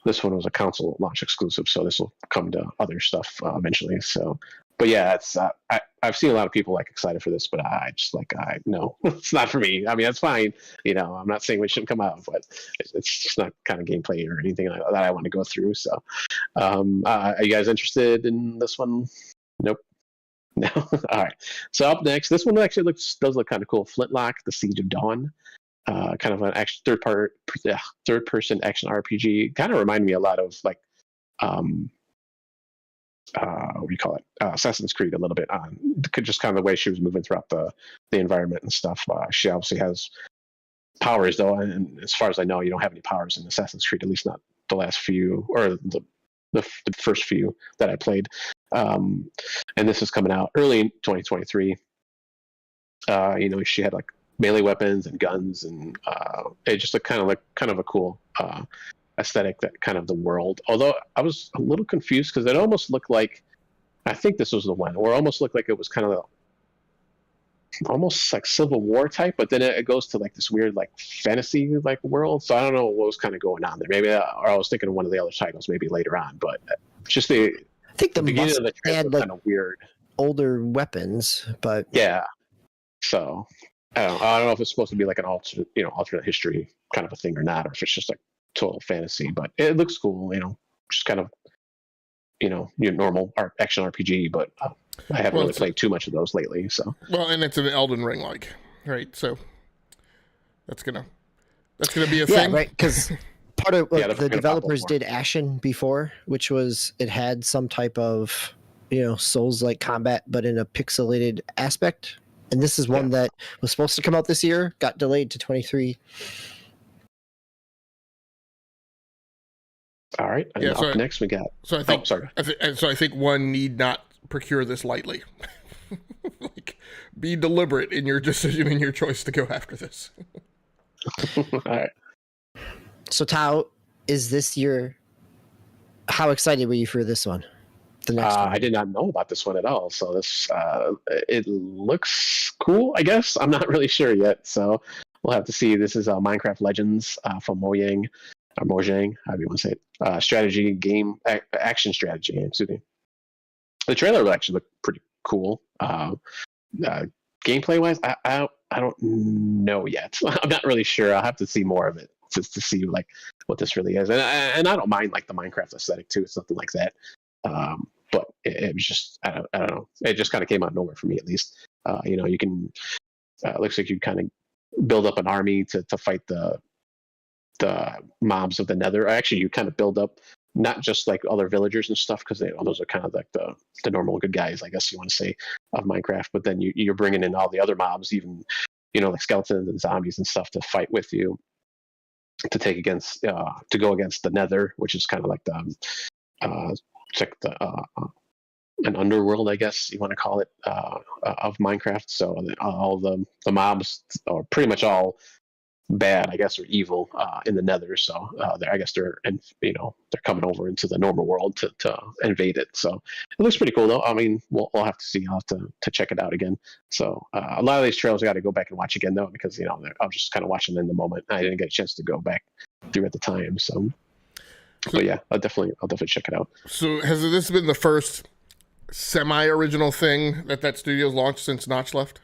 this one was a console launch exclusive, so this will come to other stuff eventually. So but yeah, it's I've seen a lot of people like excited for this, but I just like no, it's not for me. I mean, that's fine. I'm not saying we shouldn't come out, but it's just not kind of gameplay or anything like that I want to go through. So, are you guys interested in this one? Nope. No. All right. So up next, this one actually does look kind of cool. Flintlock: The Siege of Dawn. Kind of an action third person action RPG. Kind of reminded me a lot of like what do you call it? Assassin's Creed a little bit on just kind of the way she was moving throughout the environment and stuff. She obviously has powers though, and as far as I know, you don't have any powers in Assassin's Creed, at least not the last few or the first few that I played. And this is coming out early in 2023. She had like melee weapons and guns, and it just looked kind of a cool aesthetic, that kind of the world. Although I was a little confused because it almost looked like, I think this was the one where it almost looked like it was kind of almost like Civil War type, but then it goes to like this weird like fantasy like world. So I don't know what was kind of going on there. Maybe, or I was thinking of one of the other titles maybe later on, but just I think the beginning of the trailer had was like kind of weird. Older weapons, but Yeah. So I don't know if it's supposed to be like an alternate history kind of a thing or not, or if it's just like total fantasy, but it looks cool, just kind of, your normal action RPG, but I haven't really played too much of those lately. So and it's an Elden Ring like, right? So that's gonna be a thing, right? Because part of what the developers did Ashen before, which was it had some type of Souls-like combat, but in a pixelated aspect. And this is one that was supposed to come out this year, got delayed to 23. All right. And up next we got. So I think. So I think one need not procure this lightly. Like, be deliberate in your decision and your choice to go after this. All right. So Tao, is this your? How excited were you for this one? The next one. I did not know about this one at all. So this it looks cool. I guess I'm not really sure yet. So we'll have to see. This is Minecraft Legends from Mojang, however you want to say it. Strategy game, action strategy. Excuse me. The trailer actually looked pretty cool. Gameplay wise, I don't know yet. I'm not really sure. I'll have to see more of it just to see like what this really is. And I don't mind like the Minecraft aesthetic too. It's something like that. But it was just I don't know. It just kind of came out of nowhere for me, at least. You can looks like you kind of build up an army to fight the mobs of the Nether. Actually, you kind of build up not just like other villagers and stuff, because those are kind of like the normal good guys, I guess you want to say, of Minecraft. But then you're bringing in all the other mobs, even like skeletons and zombies and stuff, to fight with you, to take against to go against the Nether, which is kind of like it's like an underworld, I guess you want to call it, of Minecraft. So all the mobs are pretty much all bad, I guess, or evil in the Nether. So I guess they're coming over into the normal world to invade it. So it looks pretty cool, though. I mean, we'll have to see. I'll have to check it out again. So a lot of these trailers I got to go back and watch again, though, because I was just kind of watching in the moment. I didn't get a chance to go back through at the time. So but yeah, I'll definitely check it out. So has this been the first semi-original thing that studio's launched since Notch left?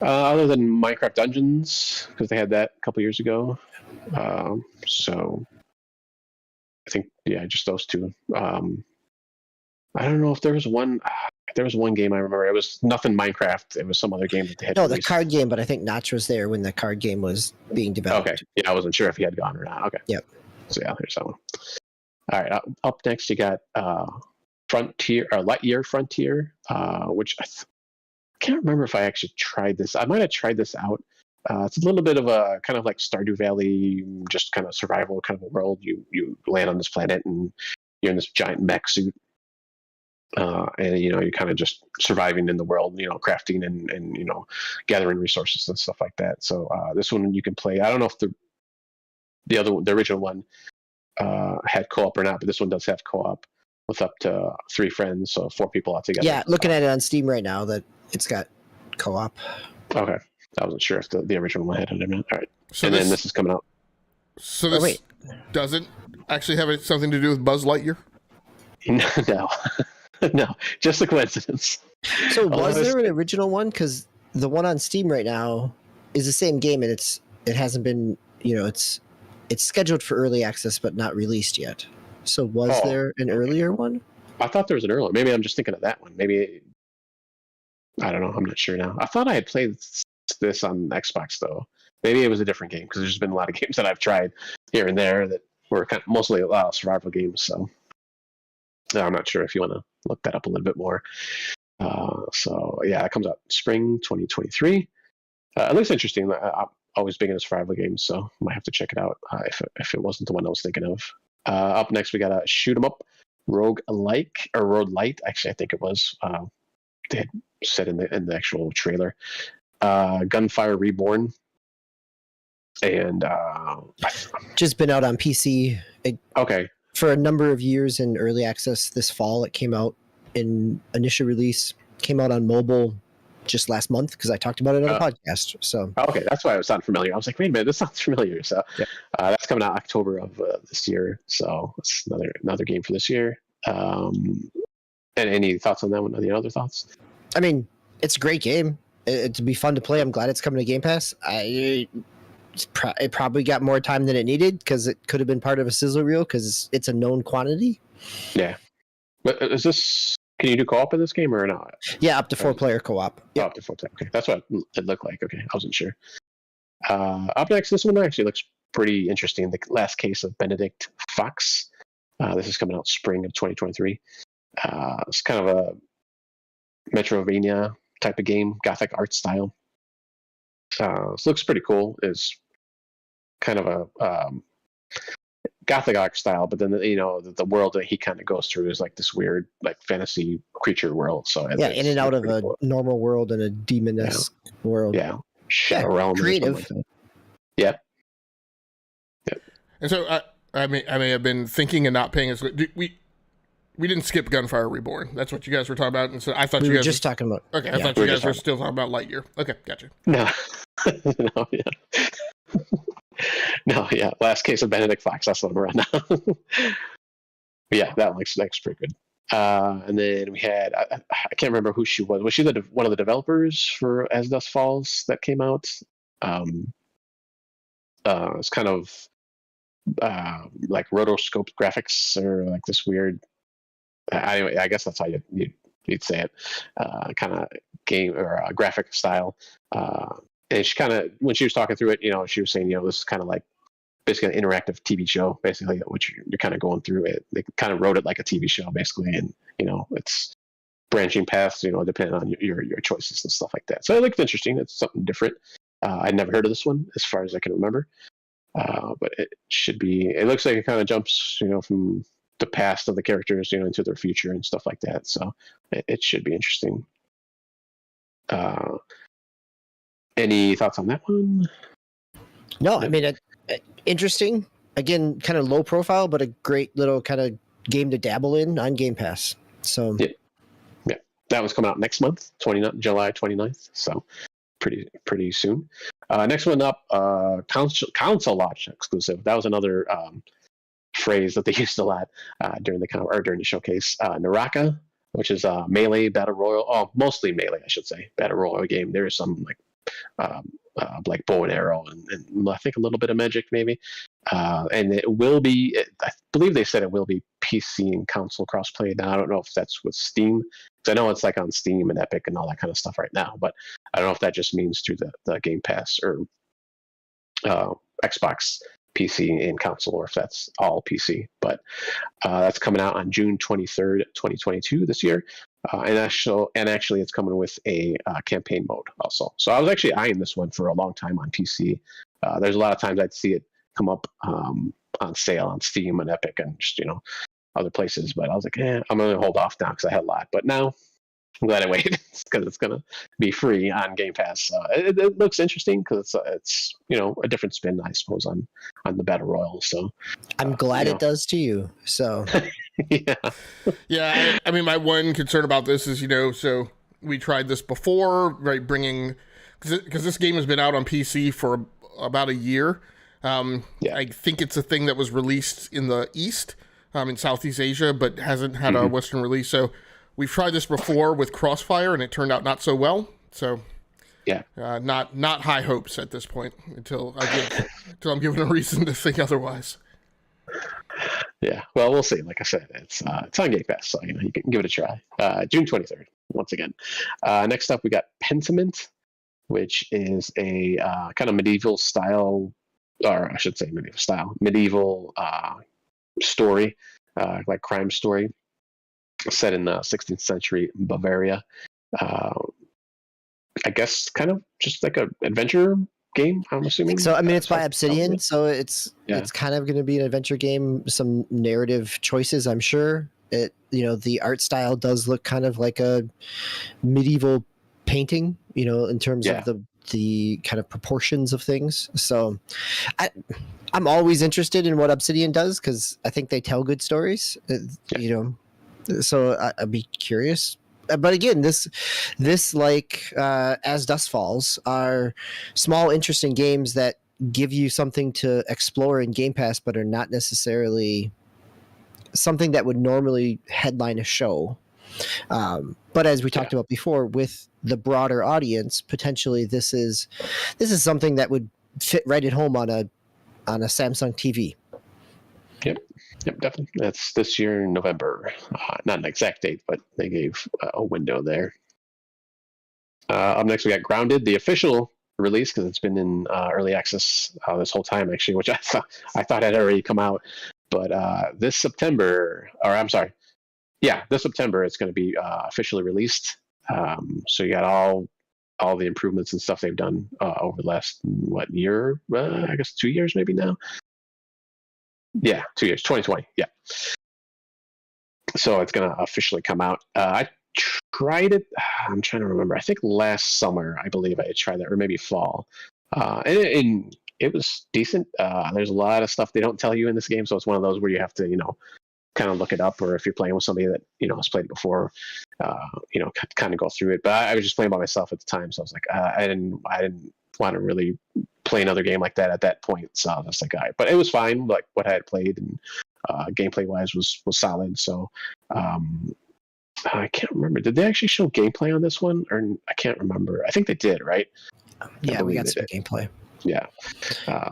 Other than Minecraft Dungeons, because they had that a couple years ago. So I think, just those two. I don't know if there was one. There was one game I remember. It was nothing Minecraft. It was some other game that they had. No, the card game, but I think Notch was there when the card game was being developed. Okay. Yeah, I wasn't sure if he had gone or not. Okay. Yep. So there's that one. All right. Up next, you got Frontier or Lightyear Frontier, which I can't remember if I actually tried this. I might have tried this out. It's a little bit of a kind of like Stardew Valley, just kind of survival kind of a world. You land on this planet and you're in this giant mech suit. And you're kind of just surviving in the world, crafting and gathering resources and stuff like that. So this one you can play. I don't know if the original one had co-op or not, but this one does have co-op with up to 3 friends, so 4 people altogether. Yeah, looking at it on Steam right now, that it's got co-op. Okay, I wasn't sure if the original one had it or not. All right, so then this is coming out. So this doesn't actually have something to do with Buzz Lightyear? No. No, just a coincidence. So was there an original one? Because the one on Steam right now is the same game, and it hasn't been, it's scheduled for early access but not released yet. So was there an earlier one? I thought there was an earlier. Maybe I'm just thinking of that one. Maybe I don't know. I'm not sure now. I thought I had played this on Xbox though. Maybe it was a different game because there's been a lot of games that I've tried here and there that were kind of mostly a lot of survival games. So I'm not sure if you want to look that up a little bit more. So yeah, it comes out spring 2023. It looks interesting. I'm always big into survival games, so I might have to check it out if it wasn't the one I was thinking of. Up next, we got a shoot 'em up roguelike or roguelite. Actually, I think it was. They had said in the actual trailer. Gunfire Reborn, and just been out on PC. Okay. For a number of years in early access this fall. It came out in initial release, came out on mobile just last month because I talked about it on the podcast. So okay, that's why it sounded familiar. I was like, wait a minute, this sounds familiar. So that's coming out October of this year. So it's another game for this year. And any thoughts on that one? Any other thoughts? I mean, it's a great game. It'd be fun to play. I'm glad it's coming to Game Pass. It probably got more time than it needed because it could have been part of a sizzle reel because it's a known quantity. Yeah. But is this? Can you do co-op in this game or not? Yeah, up to 4-player co-op. Yep. Up to 4-player. Okay, that's what it looked like. Okay, I wasn't sure. Up next, this one actually looks pretty interesting. The Last Case of Benedict Fox. This is coming out spring of 2023. It's kind of a Metrovania type of game, Gothic art style. So looks pretty cool. It's kind of a Gothic art style, but then the world that he kind of goes through is like this weird like fantasy creature world. So yeah, in and out of a normal world and a demon-esque world. Yeah, Shadow Realm. Creative. Like yeah. And so I may have been thinking and not paying as we didn't skip Gunfire Reborn. That's what you guys were talking about, and so I thought we you were guys just talking about. Okay, I thought you guys were still talking about Lightyear. Okay, gotcha. No, no, yeah. No, yeah. Last Case of Benedict Fox. That's what I'm around now. Yeah, that looks pretty good. And then we had I can't remember who she was. Was she one of the developers for As Dusk Falls that came out? It's kind of like rotoscope graphics or like this weird. Anyway, I guess that's how you'd say it. Kind of game or graphic style. And she kind of, when she was talking through it, she was saying, this is kind of like basically an interactive TV show, basically, which you're kind of going through it. They kind of wrote it like a TV show, basically, and it's branching paths, depending on your choices and stuff like that. So it looked interesting. It's something different. I'd never heard of this one, as far as I can remember. But it should be. It looks like it kind of jumps, from the past of the characters, into their future and stuff like that. So it should be interesting. Any thoughts on that one? No, I mean, interesting. Again, kind of low profile, but a great little kind of game to dabble in on Game Pass. So yeah, that was coming out next month, July 29th. So pretty soon. Next one up, console launch exclusive. That was another phrase that they used a lot during the showcase. Naraka, which is a melee battle royal. Mostly melee, I should say, battle royal game. There is some like bow and arrow and I think a little bit of magic maybe. And it will be. I believe they said it will be PC and console crossplay. Now I don't know if that's with Steam. I know it's like on Steam and Epic and all that kind of stuff right now, but I don't know if that just means through the Game Pass or Xbox PC and console, or if that's all PC. But that's coming out on June 23rd, 2022 this year. And actually it's coming with a campaign mode also. So I was actually eyeing this one for a long time on PC. There's a lot of times I'd see it come up on sale on Steam and Epic and just, other places, but I was like, I'm going to hold off now because I had a lot. But now I'm glad I waited because it's going to be free on Game Pass. It looks interesting because it's a different spin, I suppose, on the Battle Royale. So I'm glad it does to you. So yeah. I mean, my one concern about this is, so we tried this before, right? Because this game has been out on PC for about a year. I think it's a thing that was released in the East, in Southeast Asia, but hasn't had a Western release. So we've tried this before with Crossfire, and it turned out not so well. So, yeah, not high hopes at this point until I'm given a reason to think otherwise. Yeah, well, we'll see. Like I said, it's on Game Pass, so you can give it a try. June 23rd, once again. Next up, we got Pentiment, which is a kind of medieval style, or I should say medieval story, like crime story, set in the 16th century Bavaria. I guess kind of just like an adventure game, I'm assuming. So I mean, it's by Obsidian, so it's kind of going to be an adventure game. Some narrative choices, I'm sure. The art style does look kind of like a medieval painting, in terms of the kind of proportions of things. So I'm always interested in what Obsidian does because I think they tell good stories. So I'd be curious. But again, this like As Dusk Falls are small, interesting games that give you something to explore in Game Pass, but are not necessarily something that would normally headline a show. But as we talked about before, with the broader audience, potentially this is something that would fit right at home on a Samsung TV. Yep, definitely. That's this year in November. Not an exact date, but they gave a window there. Up next, we got Grounded, the official release, because it's been in early access this whole time, actually, which I thought had already come out. But this September, this September, it's going to be officially released. So you got all the improvements and stuff they've done over the last year? I guess 2 years maybe now. Yeah, 2 years, 2020. Yeah. So it's going to officially come out. I tried it. I'm trying to remember. I think last summer, I believe I had tried that, or maybe fall. And it was decent. There's a lot of stuff they don't tell you in this game. So it's one of those where you have to, kind of look it up, or if you're playing with somebody that, has played it before, kind of go through it. But I was just playing by myself at the time. So I was like, I didn't want to really play another game like that at that point. So I was like, all right, but it was fine. Like what I had played, and gameplay wise was solid. So I can't remember. Did they actually show gameplay on this one, or I can't rember. I think they did, right? Yeah, we got some gameplay. Yeah,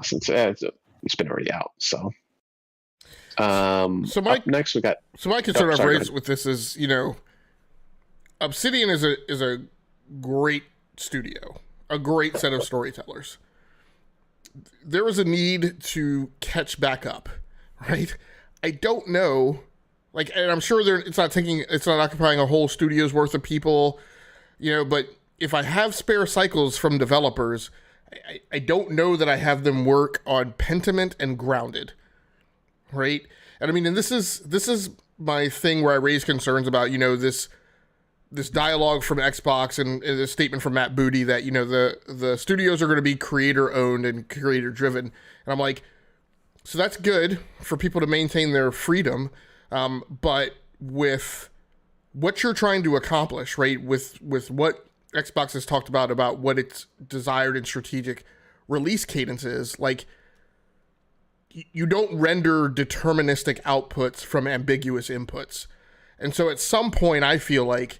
since it's been already out. So next we got. So my concern I've raised with this is, Obsidian is a great studio, a great set of storytellers. There was a need to catch back up, right? I don't know, and I'm sure it's not occupying a whole studio's worth of people, but if I have spare cycles from developers, I don't know that I have them work on Pentiment and Grounded, right? And I mean, and this is my thing where I raise concerns about, this dialogue from Xbox and the statement from Matt Booty that, the studios are going to be creator owned and creator driven. And I'm like, so that's good for people to maintain their freedom. But with what you're trying to accomplish, right? With what Xbox has talked about what its desired and strategic release cadence is, you don't render deterministic outputs from ambiguous inputs. And so at some point, I feel like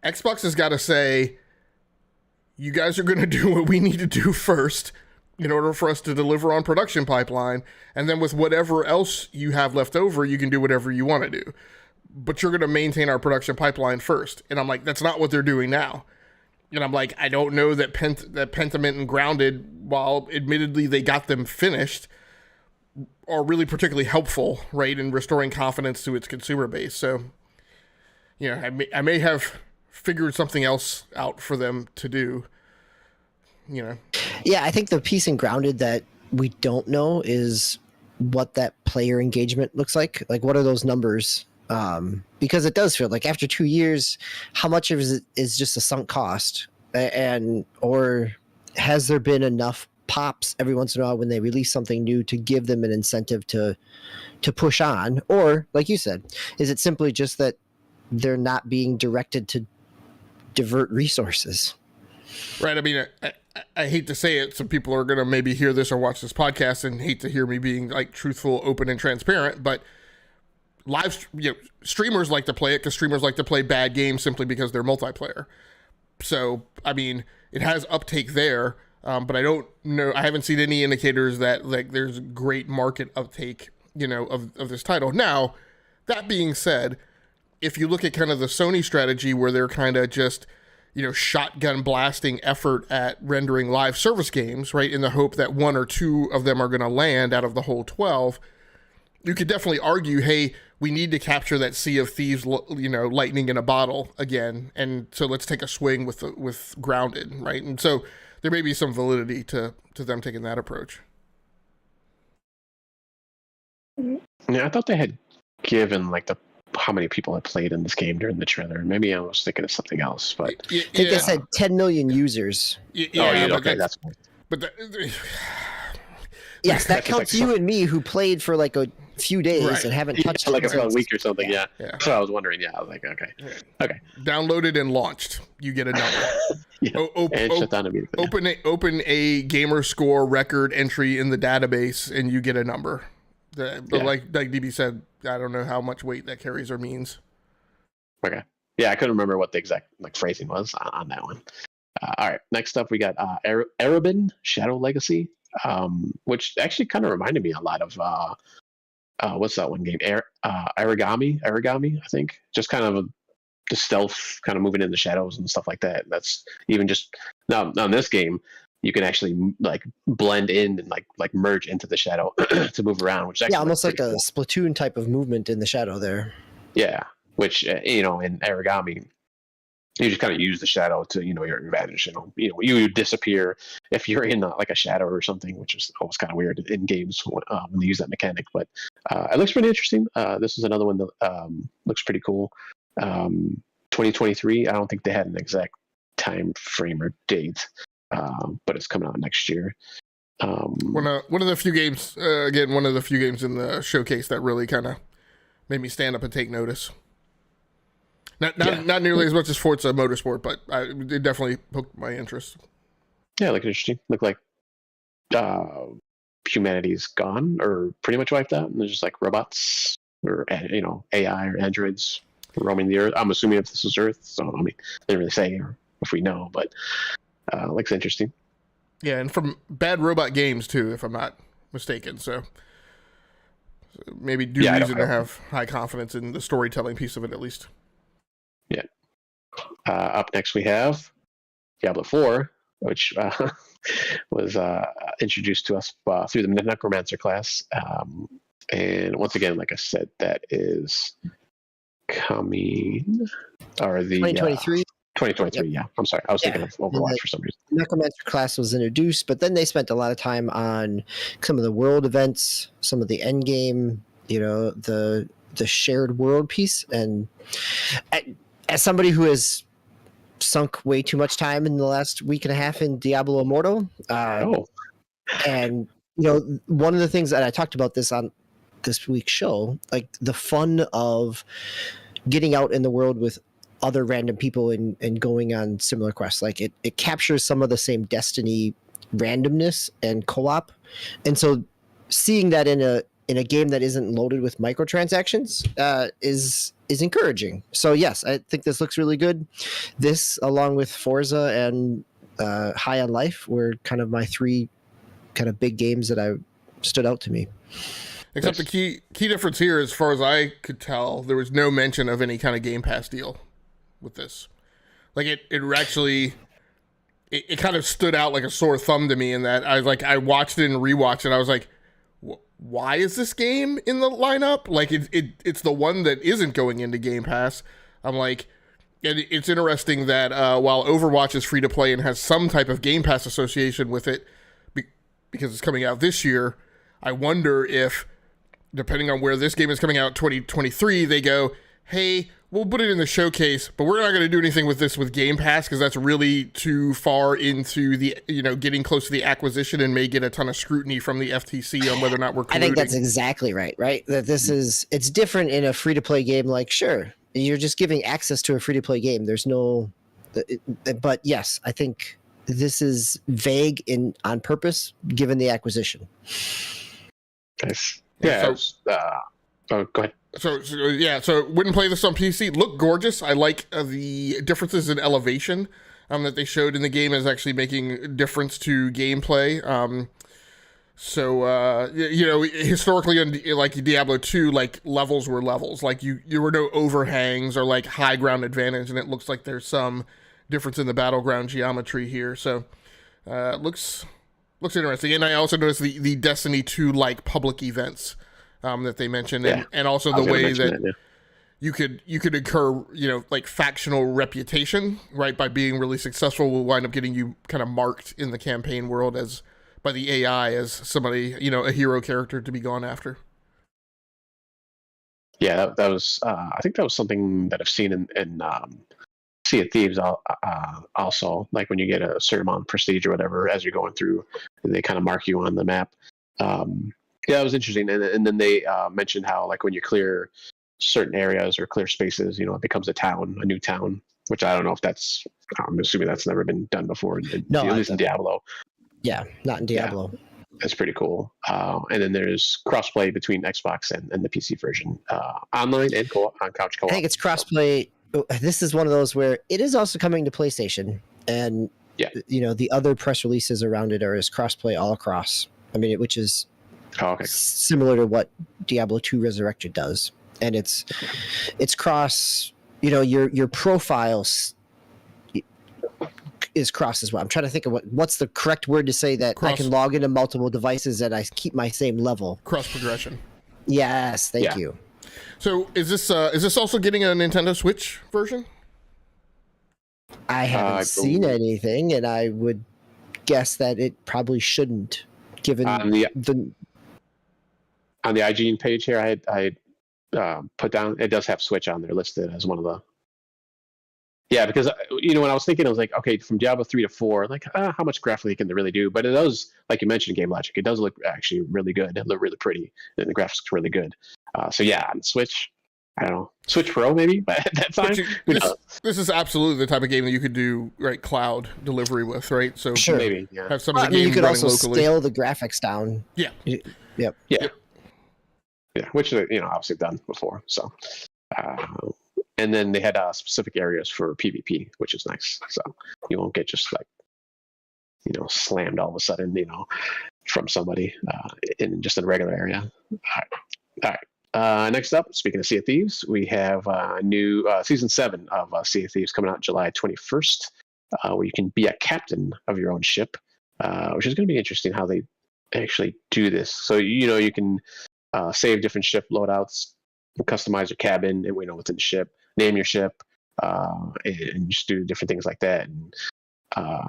Xbox has got to say, you guys are going to do what we need to do first in order for us to deliver on production pipeline. And then with whatever else you have left over, you can do whatever you want to do. But you're going to maintain our production pipeline first. And I'm like, that's not what they're doing now. And I'm like, I don't know that Pentiment and Grounded, while admittedly they got them finished, are really particularly helpful, right, in restoring confidence to its consumer base. So, I may have figured something else out for them to do, Yeah, I think the piece in Grounded that we don't know is what that player engagement looks like. Like, what are those numbers? Because it does feel like after 2 years, how much of it is just a sunk cost, or has there been enough pops every once in a while when they release something new to give them an incentive to push on? Or, like you said, is it simply just that they're not being directed to divert resources? Right. I mean, I hate to say it. Some people are going to maybe hear this or watch this podcast and hate to hear me being truthful, open, and transparent. But streamers like to play it because streamers like to play bad games simply because they're multiplayer. So, I mean, it has uptake there, but I don't know. I haven't seen any indicators that like there's great market uptake, of this title. Now, that being said, if you look at kind of the Sony strategy where they're kind of just, shotgun blasting effort at rendering live service games, right, in the hope that one or two of them are going to land out of the whole 12, you could definitely argue, hey, we need to capture that Sea of Thieves, lightning in a bottle again, and so let's take a swing with Grounded, right? And so there may be some validity to them taking that approach. Yeah, I thought they had given like how many people had played in this game during the trailer. Maybe I was thinking of something else, but I think they said 10 million users. That's but yes, that counts you and me who played for like a few days and haven't touched it like a week or something. Yeah. So I was wondering. Yeah, I was like, okay. Downloaded and launched, you get a number. And shut down immediately. Open a gamer score record entry in the database, and you get a number. But like DB said, I don't know how much weight that carries or means. Okay. Yeah, I couldn't remember what the exact phrasing was on that one. All right. Next up, we got Erebin Shadow Legacy, which actually kind of reminded me a lot of what's that one game? Origami, I think. Just kind of the stealth, kind of moving in the shadows and stuff like that. That's even just now in this game, you can actually like blend in and like merge into the shadow to move around, which is actually almost like a cool. Splatoon type of movement in the shadow there. Yeah, which in Origami, you just kind of use the shadow to your advantage. You disappear if you're in like a shadow or something, which is always kind of weird in games when they use that mechanic. But it looks pretty interesting. This is another one that looks pretty cool. 2023. I don't think they had an exact time frame or date. But it's coming out next year. One of the few games, one of the few games in the showcase that really kind of made me stand up and take notice. Not nearly as much as Forza Motorsport, but it definitely hooked my interest. Yeah, looked interesting. Looked like humanity's gone or pretty much wiped out, and there's just like robots or AI or androids roaming the earth. I'm assuming if this is Earth, so I mean, they didn't really say or if we know, but. Looks interesting. Yeah, and from Bad Robot Games too, if I'm not mistaken. So maybe reason to have high confidence in the storytelling piece of it at least. Yeah. Up next we have Diablo 4, which was introduced to us through the Necromancer class. And once again, like I said, that is coming or the 2023. 2023, yeah. I'm sorry. I was thinking of Overwatch for some reason. Necromancer class was introduced, but then they spent a lot of time on some of the world events, some of the end game, the shared world piece. And as somebody who has sunk way too much time in the last week and a half in Diablo Immortal, and one of the things that I talked about this on this week's show, like the fun of getting out in the world with other random people and going on similar quests. Like it captures some of the same Destiny randomness and co-op. And so seeing that in a game that isn't loaded with microtransactions is encouraging. So yes, I think this looks really good. This, along with Forza and High on Life, were kind of my three kind of big games that stood out to me. Except the key difference here, as far as I could tell, there was no mention of any kind of Game Pass deal with this. Like it actually it kind of stood out like a sore thumb to me in that I watched it and rewatched it. I was like, why is this game in the lineup? Like it's the one that isn't going into Game Pass. I'm like, and it's interesting that while Overwatch is free to play and has some type of Game Pass association with it because it's coming out this year, I wonder if, depending on where this game is coming out 2023, they go, hey, we'll put it in the showcase, but we're not going to do anything with this with Game Pass because that's really too far into the, getting close to the acquisition and may get a ton of scrutiny from the FTC on whether or not we're colluding. I think that's exactly right? That it's different in a free-to-play game. Like, sure, you're just giving access to a free-to-play game. There's no, but yes, I think this is vague on purpose given the acquisition. Nice. Yeah. So, go ahead. So wouldn't play this on PC. Look gorgeous. I like the differences in elevation that they showed in the game is actually making a difference to gameplay. Historically in like Diablo 2, like levels were levels. Like you were no overhangs or like high ground advantage, and it looks like there's some difference in the battleground geometry here. So looks interesting. And I also noticed the Destiny 2 like public events that they mentioned, and also the way that you could incur, like factional reputation, right? By being really successful will wind up getting you kind of marked in the campaign world as by the AI as somebody, a hero character to be gone after. Yeah, that was. I think that was something that I've seen in Sea of Thieves. Also, like when you get a certain amount of prestige or whatever as you're going through, they kind of mark you on the map. Yeah, it was interesting. And then they mentioned how like when you clear certain areas or clear spaces, it becomes a new town. Which I don't know if that's. I'm assuming that's never been done before. No, at least in Diablo. Yeah, not in Diablo. Yeah, that's pretty cool. And then there's crossplay between Xbox and the PC version, online and on couch co-op. I think it's crossplay. This is one of those where it is also coming to PlayStation, and the other press releases around it are as crossplay all across. I mean, which is similar to what Diablo 2 Resurrected does, and it's cross. Your profiles is cross as well. I'm trying to think of what's the correct word to say that I can log into multiple devices and I keep my same level. Cross progression. Yes, thank you. So is this also getting a Nintendo Switch version? I haven't seen anything, and I would guess that it probably shouldn't, given on the IGN page here. I put down, it does have Switch on there listed as one of the. Yeah, because when I was thinking, I was like, okay, from Diablo 3 to 4, like how much graphically can they really do? But it does, like you mentioned, Game Logic, it does look actually really good. It looked really pretty, and the graphics look really good. So yeah, on Switch, I don't know, Switch Pro maybe, but at that time, this is absolutely the type of game that you could do cloud delivery with, right? So sure, maybe have some of the game you could also locally. scale the graphics down. Yeah. Yep. Yeah, which obviously done before. So. And then they had specific areas for PvP, which is nice. So you won't get just like, slammed all of a sudden, from somebody in just a regular area. All right. Next up, speaking of Sea of Thieves, we have new season 7 of Sea of Thieves coming out July 21st, where you can be a captain of your own ship, which is going to be interesting how they actually do this. So, you can save different ship loadouts, customize your cabin, and we know what's in the ship. Name your ship, and just do different things like that. And I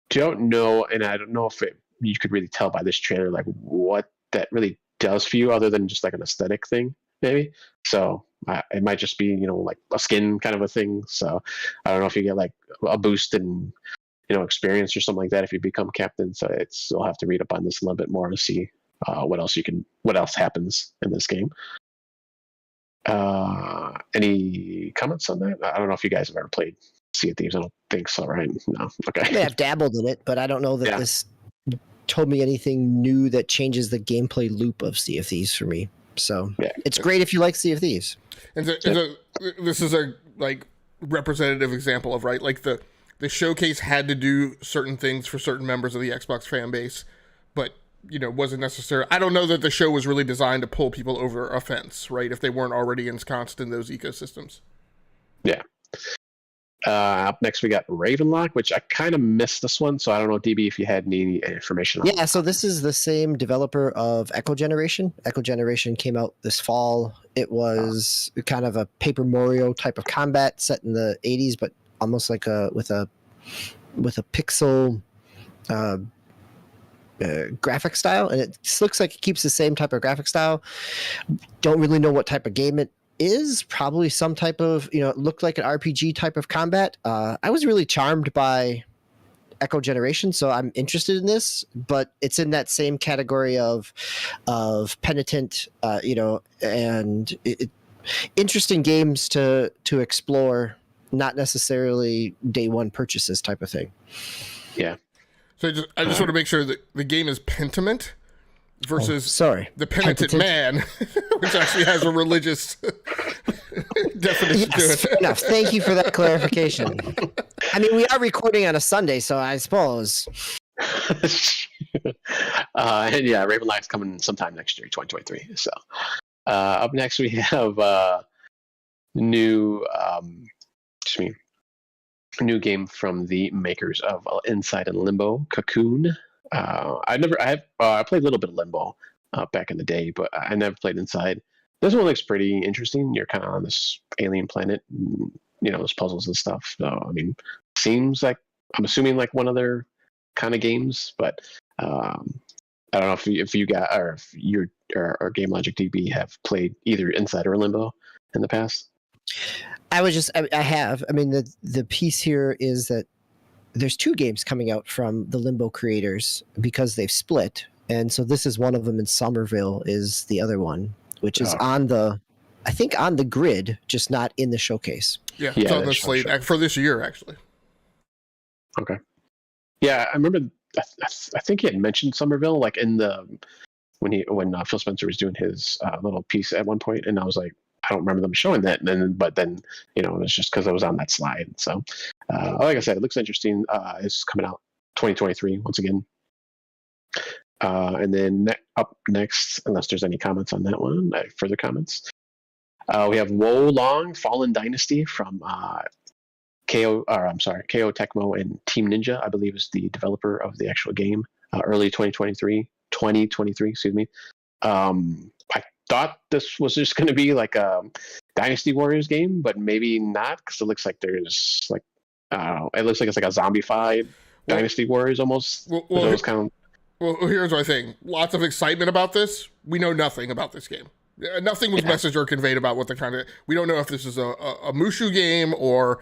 don't know, and I don't know if you could really tell by this trailer like what that really does for you, other than just like an aesthetic thing, maybe. So it might just be like a skin kind of a thing. So I don't know if you get like a boost in experience or something like that if you become captain. So you'll have to read up on this a little bit more to see what else happens in this game. Any comments on that? I don't know if you guys have ever played Sea of Thieves. I don't think so, right? No. Okay. I may have dabbled in it, but I don't know that this told me anything new that changes the gameplay loop of Sea of Thieves for me. So it's great if you like Sea of Thieves. And this is a representative example of like the showcase had to do certain things for certain members of the Xbox fan base, but wasn't necessary. I don't know that the show was really designed to pull people over a fence, right? If they weren't already ensconced in those ecosystems. Yeah. Up next, we got Ravenlock, which I kind of missed this one. So I don't know, DB, if you had any information on it. So this is the same developer of Echo Generation. Echo Generation came out this fall. It was kind of a Paper Mario type of combat set in the 80s, but almost like with a pixel graphic style, and it looks like it keeps the same type of graphic style. Don't really know what type of game it is. Probably some type of, it looked like an RPG type of combat. I was really charmed by Echo Generation, so I'm interested in this, but it's in that same category of Penitent, and interesting games to explore, not necessarily day one purchases type of thing. Yeah. So I just want to make sure that the game is Pentiment, versus sorry. the penitent man, which actually has a religious definition to it. Fair enough. Thank you for that clarification. I mean, we are recording on a Sunday, so I suppose. And yeah, Ravenlock's coming sometime next year, 2023. So up next we have new game from the makers of Inside and Limbo, Cocoon. I played a little bit of Limbo back in the day, but I never played Inside. This one looks pretty interesting. You're kind of on this alien planet, there's puzzles and stuff. So I mean, seems like, I'm assuming like one of their kind of games, but I don't know if you got, or if you or Game Logic DB have played either Inside or Limbo in the past. I have. I mean, the piece here is that there's 2 games coming out from the Limbo creators because they've split, and so this is one of them, and Somerville is the other one, which is on the grid, just not in the showcase. Yeah, it's on the slate for this year, actually. Okay. Yeah, I remember. I think he had mentioned Somerville, like in the when Phil Spencer was doing his little piece at one point, and I was like, I don't remember them showing that. But then it's just because I was on that slide. So, like I said, it looks interesting. It's coming out 2023 once again. And then up next, unless there's any comments on that one, further comments, we have Loooooong Fallen Dynasty from KO Tecmo and Team Ninja, I believe, is the developer of the actual game. Early 2023, excuse me. I thought this was just going to be like a Dynasty Warriors game, but maybe not, because it looks like there's like, I don't know, it looks like it's like a zombified Dynasty Warriors almost. Well, here's my thing. Lots of excitement about this. We know nothing about this game. Nothing was messaged or conveyed about what the kind of. We don't know if this is a Mushu game or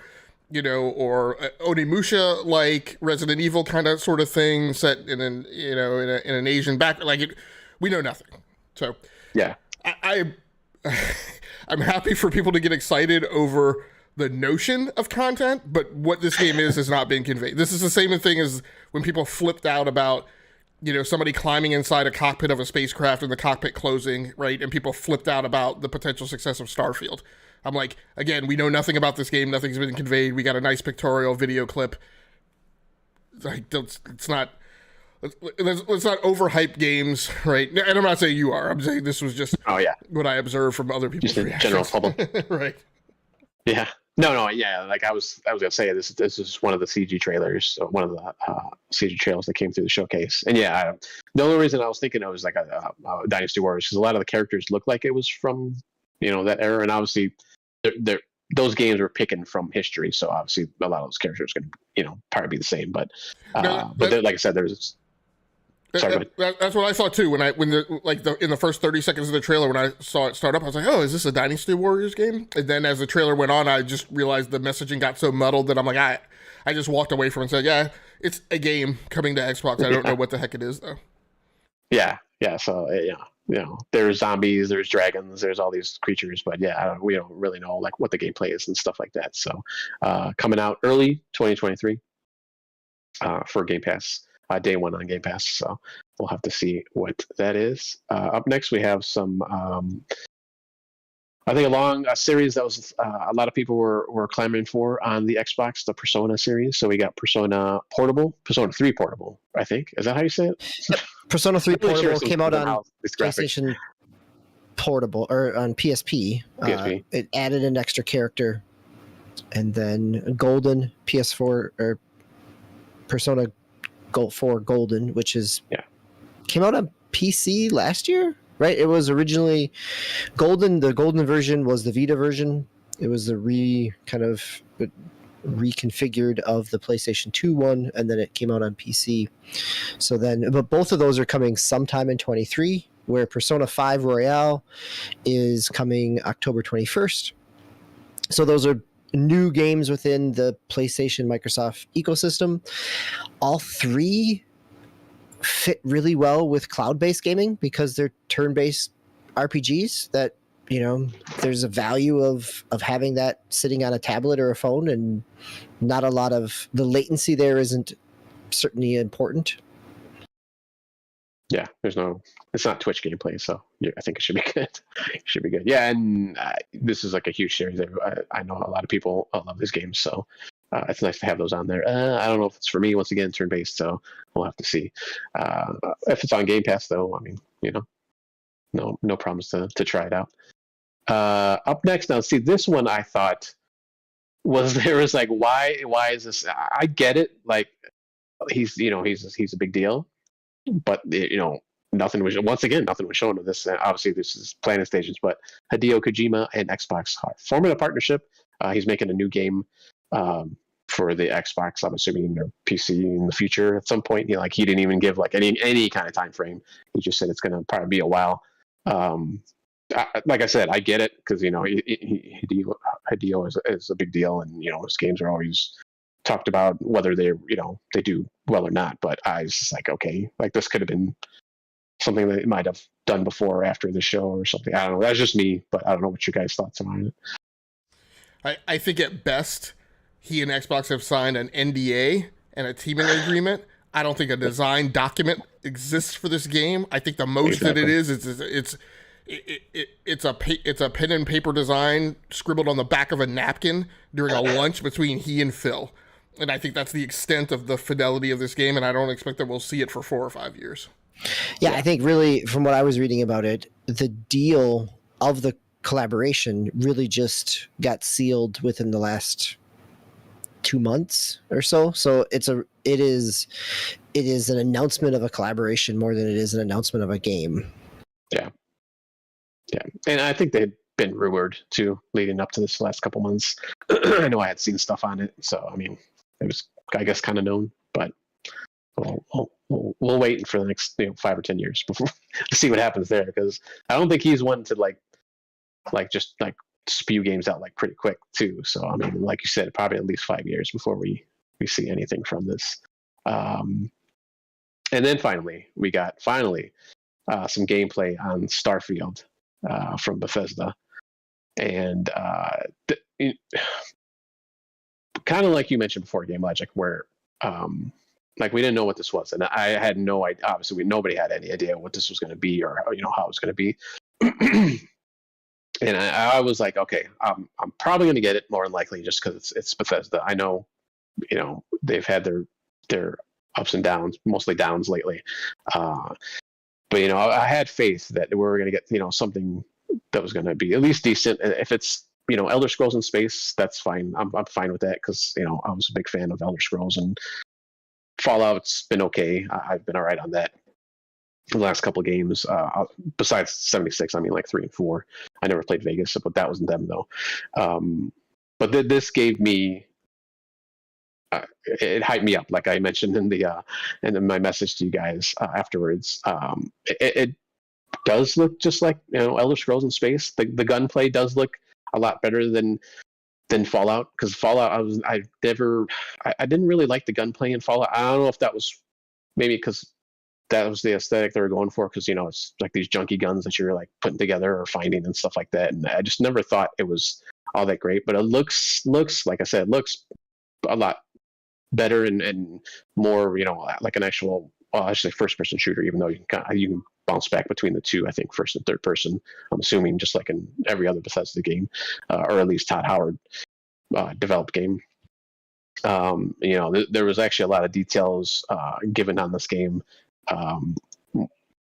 Onimusha like Resident Evil kind of sort of thing set in an Asian back. We know nothing. So yeah, I'm happy for people to get excited over the notion of content, but what this game is has not been conveyed. This is the same thing as when people flipped out about somebody climbing inside a cockpit of a spacecraft and the cockpit closing, right? And people flipped out about the potential success of Starfield. I'm like, again, we know nothing about this game. Nothing's been conveyed. We got a nice pictorial video clip. Like, let's not overhype games, right? And I'm not saying you are. I'm saying this was just what I observed from other people's reactions. General public. Right. Yeah. No, yeah. Like I was gonna say, this is one of the CG trailers, one of the CG trailers that came through the showcase. And yeah, the only reason I was thinking it was like a Dynasty Warriors, because a lot of the characters looked like it was from that era, and obviously those games were picking from history, so obviously a lot of those characters are gonna probably be the same. But like I said, there's. Sorry, that's what I thought too. In the first 30 seconds of the trailer, when I saw it start up, I was like, "Oh, is this a Dynasty Warriors game?" And then as the trailer went on, I just realized the messaging got so muddled that I'm like, I just walked away from it and said, "Yeah, it's a game coming to Xbox. I don't know what the heck it is though." Yeah. So there's zombies, there's dragons, there's all these creatures, but we don't really know like what the gameplay is and stuff like that. So coming out early 2023 for Game Pass. Day 1 on Game Pass, so we'll have to see what that is. Up next, we have some, I think, a series that was a lot of people were clamoring for on the Xbox, the Persona series. So we got Persona 3 Portable, I think. Is that how you say it? Persona 3 Portable came out on PlayStation Portable, or on PSP. It added an extra character, and then Golden PS4, or Persona 4 Golden, which came out on PC last year, right? It was originally Golden. The Golden version was the Vita version. It was the reconfigured of the PlayStation 2 one, and then it came out on PC. So then, but both of those are coming sometime in 23, where Persona 5 Royale is coming October 21st. So those are new games within the PlayStation Microsoft ecosystem. All 3 fit really well with cloud-based gaming because they're turn-based RPGs that, there's a value of having that sitting on a tablet or a phone, and not a lot of the latency there isn't certainly important. Yeah, it's not Twitch gameplay, so yeah, I think it should be good. It should be good. Yeah, and this is like a huge series. I know a lot of people love these games, so it's nice to have those on there. I don't know if it's for me. Once again, turn-based, so we'll have to see. If it's on Game Pass, though, I mean, no problems to try it out. Up next, now, see, this one I thought was like, why is this? I get it, like he's a big deal, but nothing was shown of this. Obviously, this is planning stages, but Hideo Kojima and Xbox are forming a partnership. He's making a new game for the Xbox. I'm assuming their PC in the future at some point. He didn't even give like any kind of time frame. He just said it's going to probably be a while. Like I said, I get it because Hideo is a big deal, and his games are always talked about whether they do well or not. But I was just like, okay, like this could have been something that it might have done before or after the show or something. I don't know. That's just me, but I don't know what your guys' thoughts are on it. I think at best, he and Xbox have signed an NDA and a teaming agreement. I don't think a design document exists for this game. I think the most that it is it's a pen and paper design scribbled on the back of a napkin during a lunch between he and Phil. And I think that's the extent of the fidelity of this game, and I don't expect that we'll see it for 4 or 5 years. Yeah, I think really, from what I was reading about it, the deal of the collaboration really just got sealed within the last 2 months or so. So it is an announcement of a collaboration more than it is an announcement of a game. Yeah, and I think they'd been rumored too leading up to this last couple months. I know I had seen stuff on it, so I mean, it was, I guess, kind of known, but we'll wait for the next 5 or 10 years before to see what happens there, because I don't think he's one to like just spew games out like pretty quick too. So I mean, like you said, probably at least 5 years before we see anything from this. And then finally we got some gameplay on Starfield from Bethesda, and kind of like you mentioned before, Game Logic, where like we didn't know what this was, and I had no idea. Obviously, nobody had any idea what this was going to be or how it was going to be. And I was like, okay, I'm probably going to get it more than likely just because it's Bethesda. I know, they've had their ups and downs, mostly downs lately. But I had faith that we were going to get something that was going to be at least decent. And if it's Elder Scrolls in space, that's fine. I'm fine with that because I was a big fan of Elder Scrolls, and Fallout's been okay. I've been all right on that. The last couple of games, besides 76, I mean like 3 and 4. I never played Vegas, but that wasn't them though. But this gave me, it hyped me up, like I mentioned in my message to you guys afterwards. It does look just like Elder Scrolls in space. The gunplay does look a lot better than Fallout, because Fallout I didn't really like the gunplay in Fallout. I don't know if that was maybe because that was the aesthetic they were going for, because it's like these junky guns that you're like putting together or finding and stuff like that, and I just never thought it was all that great. But it looks like I said, looks a lot better and more like an actual actually first person shooter, even though you can bounce back between the two. I think first and third person, I'm assuming, just like in every other Bethesda game, or at least Todd Howard developed game. There was actually a lot of details given on this game.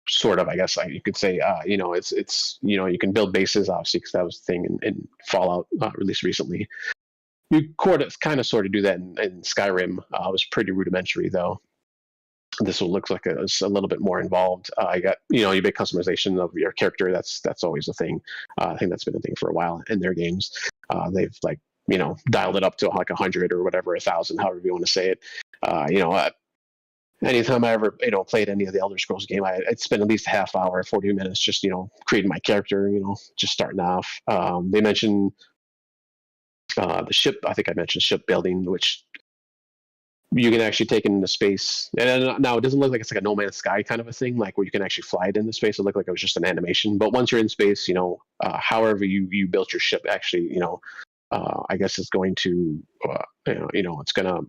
Sort of, I guess you could say, it's you can build bases, obviously, because that was the thing in Fallout released recently. You kind of sort of do that in Skyrim. It was pretty rudimentary though. This one looks like it's a little bit more involved. You got you make customization of your character. That's always a thing. I think that's been a thing for a while in their games. They've dialed it up to like 100 or whatever, 1,000, however you want to say it. Anytime I ever played any of the Elder Scrolls game, I'd spend at least a half hour, 40 minutes just creating my character. Just starting off. They mentioned the ship. I think I mentioned shipbuilding, which you can actually take it into space. And now it doesn't look like it's like a No Man's Sky kind of a thing, like where you can actually fly it into space. It looked like it was just an animation. But once you're in space, however you built your ship, actually, I guess it's going to, it's going to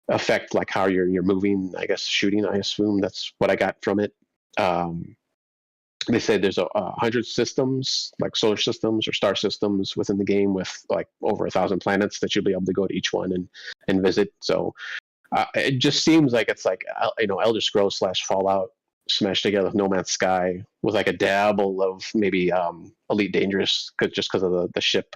affect like how you're moving. I guess shooting. I assume that's what I got from it. they say there's 100 systems, like solar systems or star systems within the game, with like over 1,000 planets that you'll be able to go to each one and visit. So it just seems like it's like Elder Scrolls / Fallout smashed together with No Man's Sky, with like a dabble of maybe Elite Dangerous, just because of the ship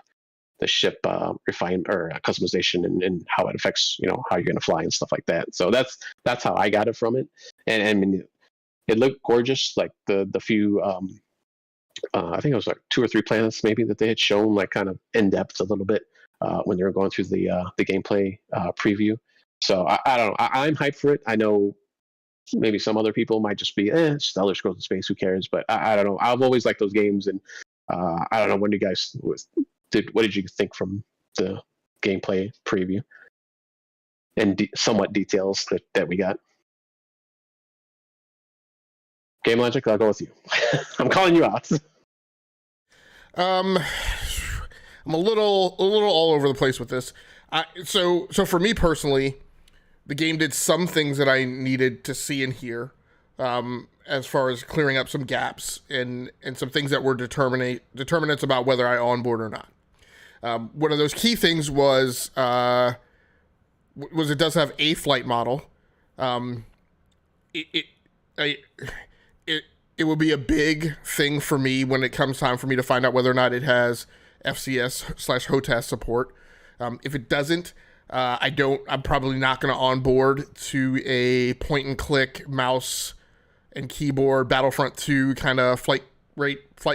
refine or customization and how it affects how you're going to fly and stuff like that. So that's how I got it from it. And I mean, it looked gorgeous. Like the few I think it was like 2 or 3 planets maybe that they had shown like kind of in depth a little bit when they were going through the gameplay preview. So I don't know. I'm hyped for it. I know maybe some other people might just be it's Elder Scrolls in space, who cares? But I don't know. I've always liked those games, and I don't know, when you guys what did you think from the gameplay preview and somewhat details that we got? Game Logic, I'll go with you. I'm calling you out. I'm a little all over the place with this. So for me personally, the game did some things that I needed to see and hear, as far as clearing up some gaps and some things that were determinants about whether I onboard or not. One of those key things was it does have a flight model. It will be a big thing for me when it comes time for me to find out whether or not it has FCS / HOTAS support. If it doesn't, I'm probably not going to onboard to a point and click mouse and keyboard Battlefront 2 kind of flight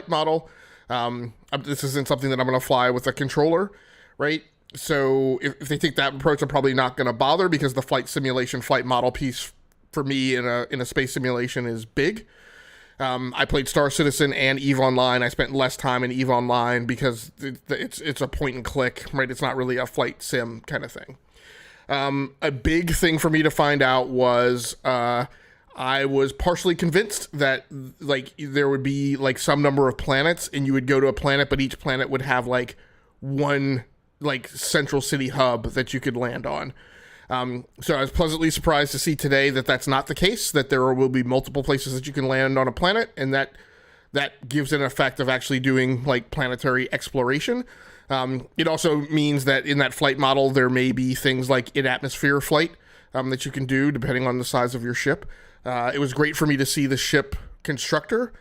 model. This isn't something that I'm going to fly with a controller, right? So if they take that approach, I'm probably not going to bother, because the flight model piece for me in a space simulation is big. I played Star Citizen and EVE Online. I spent less time in EVE Online because it's a point and click, right? It's not really a flight sim kind of thing. A big thing for me to find out was I was partially convinced that like there would be like some number of planets, and you would go to a planet, but each planet would have like one like central city hub that you could land on. So I was pleasantly surprised to see today that that's not the case, that there will be multiple places that you can land on a planet, and that gives an effect of actually doing like planetary exploration. It also means that in that flight model, there may be things like in-atmosphere flight that you can do depending on the size of your ship. It was great for me to see the ship constructor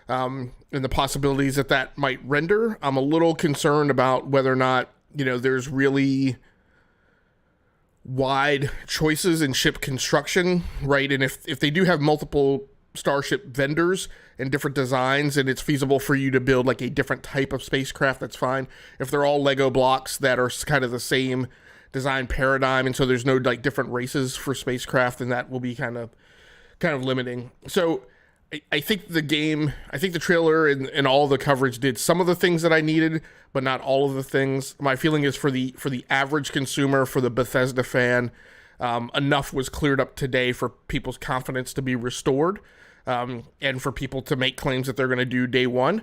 and the possibilities that might render. I'm a little concerned about whether or not, there's really wide choices in ship construction, right? And if they do have multiple starship vendors and different designs, and it's feasible for you to build like a different type of spacecraft, that's fine. If they're all Lego blocks that are kind of the same design paradigm, and so there's no like different races for spacecraft, then that will be kind of limiting. So I think the trailer and all the coverage did some of the things that I needed, but not all of the things. My feeling is for the average consumer, for the Bethesda fan, enough was cleared up today for people's confidence to be restored, and for people to make claims that they're going to do day one.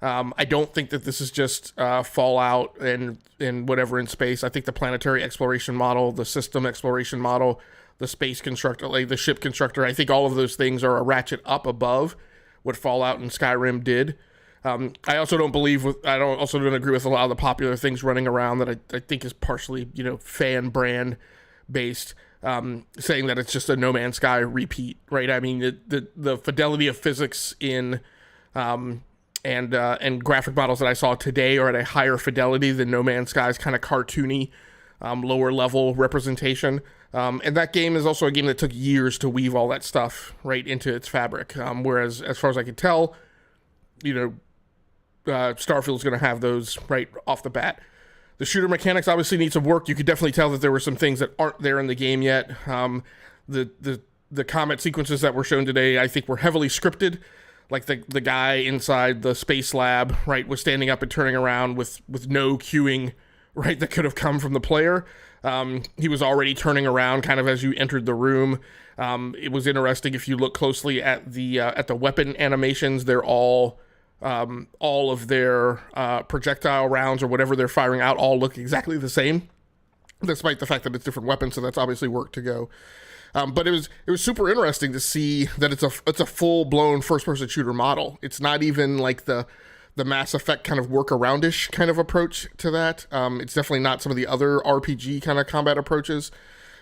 I don't think that this is just Fallout and whatever in space. I think the planetary exploration model, the system exploration model, the space constructor, like the ship constructor, I think all of those things are a ratchet up above what Fallout and Skyrim did. I also don't agree with a lot of the popular things running around that I think is partially, fan brand based, saying that it's just a No Man's Sky repeat, right? I mean, the fidelity of physics in and graphic models that I saw today are at a higher fidelity than No Man's Sky's kind of cartoony, lower level representation. And that game is also a game that took years to weave all that stuff right into its fabric. Whereas, as far as I could tell, Starfield's going to have those right off the bat. The shooter mechanics obviously need some work. You could definitely tell that there were some things that aren't there in the game yet. The combat sequences that were shown today, I think, were heavily scripted. Like the guy inside the space lab, right, was standing up and turning around with no cueing, right, that could have come from the player. He was already turning around kind of as you entered the room. It was interesting if you look closely at the weapon animations. They're all of their projectile rounds or whatever they're firing out all look exactly the same. despite the fact that it's different weapons, so that's obviously work to go. But it was super interesting to see that it's a full blown first person shooter model. It's not even like the Mass Effect kind of workaroundish kind of approach to that. It's definitely not some of the other RPG kind of combat approaches.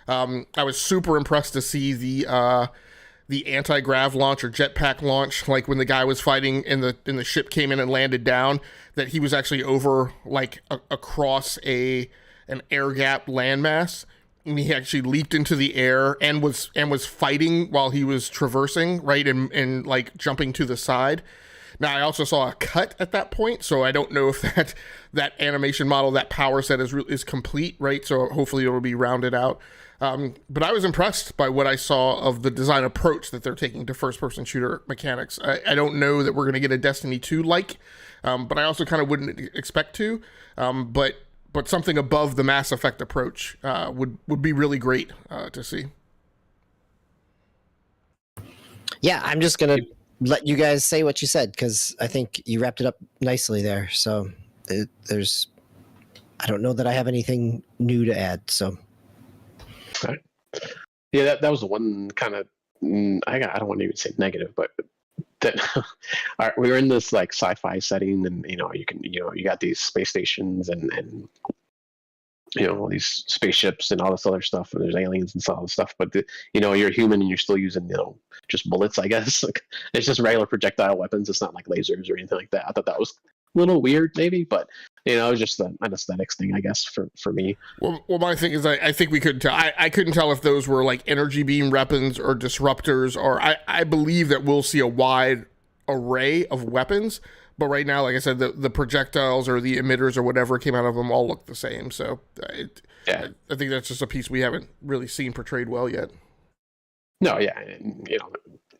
I was super impressed to see the anti-grav launch or jetpack launch, like when the guy was fighting and the ship came in and landed down, that he was actually over like across an air gap landmass. And he actually leaped into the air and was fighting while he was traversing, right, and like jumping to the side. Now, I also saw a cut at that point, so I don't know if that animation model, that power set is complete, right? So hopefully it'll be rounded out. But I was impressed by what I saw of the design approach that they're taking to first-person shooter mechanics. I don't know that we're going to get a Destiny 2 like, but I also kind of wouldn't expect to. But something above the Mass Effect approach would be really great to see. Yeah, I'm just going to let you guys say what you said, because I think you wrapped it up nicely there. So I don't know that I have anything new to add. So, okay. Yeah, that was the one kind of I don't want to even say negative, but that we were in this like sci-fi setting, and you got these space stations and all these spaceships and all this other stuff, and there's aliens and all this stuff, but you're human and you're still using just bullets, I guess. Like, it's just regular projectile weapons. It's not like lasers or anything like that. I thought that was a little weird maybe, but it was just an aesthetics thing, I guess, for me. Well, my thing is I think we couldn't tell. I couldn't tell if those were like energy beam weapons or disruptors, or I believe that we'll see a wide array of weapons. But right now, like I said, the projectiles or the emitters or whatever came out of them all look the same. So I think that's just a piece we haven't really seen portrayed well yet. No, yeah, and,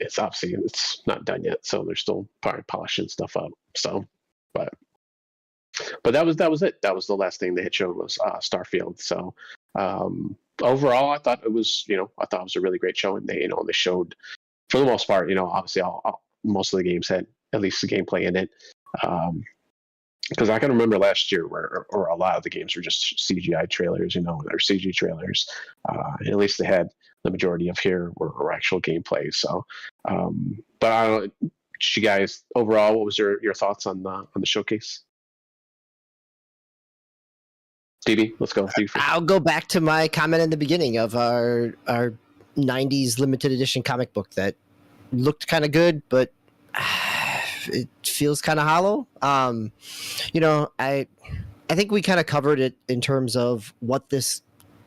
it's obviously it's not done yet, so they're still probably polishing stuff up. So, but that was it. That was the last thing they had showed was Starfield. So overall, I thought it was a really great show, and they showed for the most part, obviously most of the games had at least the gameplay in it. Because I can remember last year where a lot of the games were just CGI trailers, or CG trailers. At least they had the majority of here were actual gameplay. So, but I don't know, you guys overall, what was your thoughts on the showcase? DB, let's go with you first. I'll go back to my comment in the beginning of our 90s limited edition comic book that looked kind of good, but it feels kind of hollow. I think we kind of covered it in terms of what this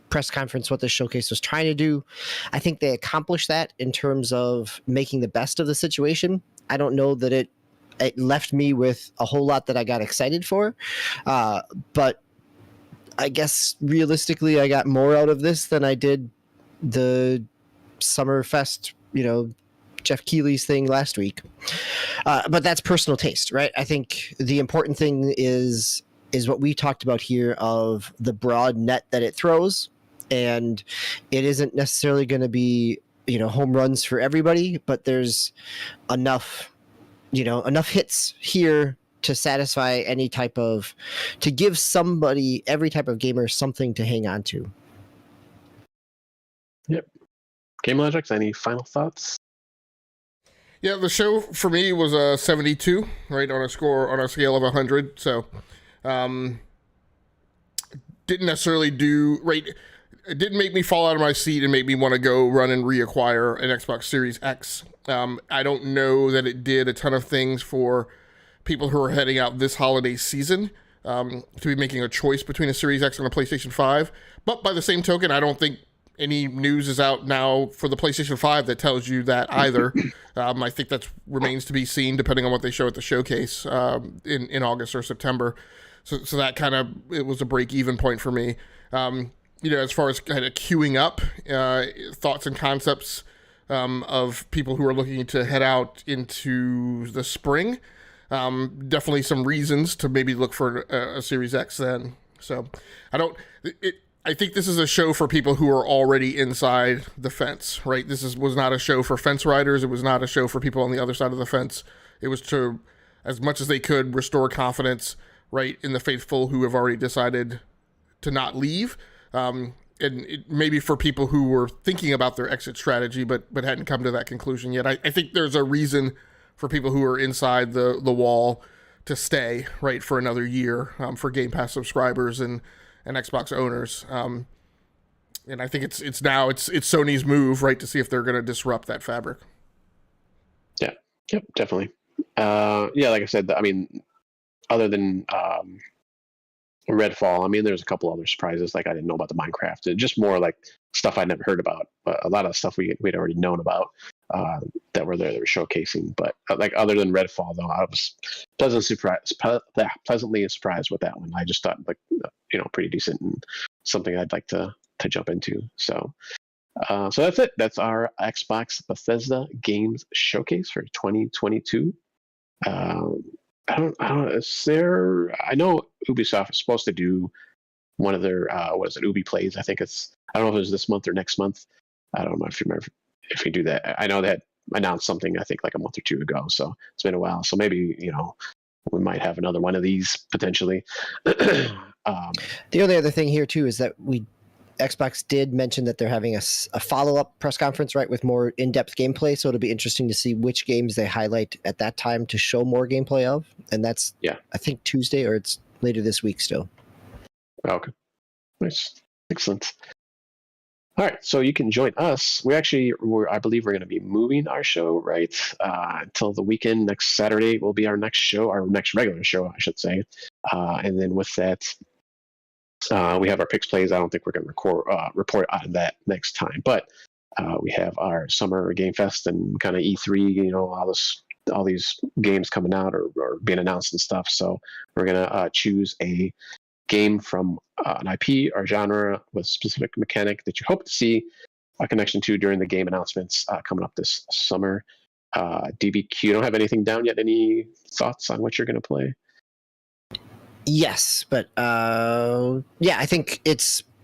press conference, what this showcase was trying to do. I think they accomplished that in terms of making the best of the situation. I don't know that it left me with a whole lot that I got excited for, but I guess realistically, I got more out of this than I did the Summerfest, Jeff Keighley's thing last week. But that's personal taste, right? I think the important thing is what we talked about here of the broad net that it throws. And it isn't necessarily going to be, home runs for everybody, but there's enough hits here to satisfy to give somebody, every type of gamer, something to hang on to. Yep. Game Logics, any final thoughts? Yeah, the show for me was a 72, right, on a scale of 100. So, didn't necessarily do right. It didn't make me fall out of my seat and make me want to go run and reacquire an Xbox Series X. I don't know that it did a ton of things for people who are heading out this holiday season to be making a choice between a Series X and a PlayStation 5. But by the same token, I don't think any news is out now for the PlayStation 5 that tells you that either. I think that remains to be seen depending on what they show at the showcase in August or September. So that kind of, it was a break-even point for me. As far as kind of queuing up thoughts and concepts of people who are looking to head out into the spring, definitely some reasons to maybe look for a Series X then. So I think this is a show for people who are already inside the fence, right? This was not a show for fence riders. It was not a show for people on the other side of the fence. It was to, as much as they could, restore confidence, right, in the faithful who have already decided to not leave, And maybe for people who were thinking about their exit strategy, but hadn't come to that conclusion yet. I think there's a reason for people who are inside the wall to stay, right, for another year, for Game Pass subscribers and Xbox owners. And I think it's Sony's move, right, to see if they're going to disrupt that fabric. Yeah, yep, definitely. Like I said, I mean, other than Redfall, I mean, there's a couple other surprises. Like I didn't know about the Minecraft. Just more like stuff I'd never heard about. A lot of stuff we'd already known about that were there. They were showcasing. But like other than Redfall, though, I was pleasantly surprised with that one. I just thought like pretty decent and something I'd like to jump into. So that's it. That's our Xbox Bethesda Games Showcase for 2022. I don't. Is there? I know Ubisoft is supposed to do one of their Ubi Plays. I think it's. I don't know if it was this month or next month. I don't know if you remember if you do that. I know they had announced something. I think like a month or two ago. So it's been a while. So maybe we might have another one of these potentially. The only other thing here too is that Xbox did mention that they're having a follow-up press conference, right, with more in-depth gameplay. So it'll be interesting to see which games they highlight at that time to show more gameplay of. And that's, I think, Tuesday, or it's later this week still. Okay. Nice. Excellent. All right. So you can join us. I believe we're going to be moving our show, right, until the weekend. Next Saturday will be our next show, our next regular show, I should say. And then with that, we have our picks plays. I don't think we're going to report on that next time, but we have our summer game fest and kind of E3, all these games coming out or being announced and stuff. So we're going to choose a game from an IP or genre with a specific mechanic that you hope to see a connection to during the game announcements coming up this summer. DBQ, you don't have anything down yet? Any thoughts on what you're going to play? Yes, but I think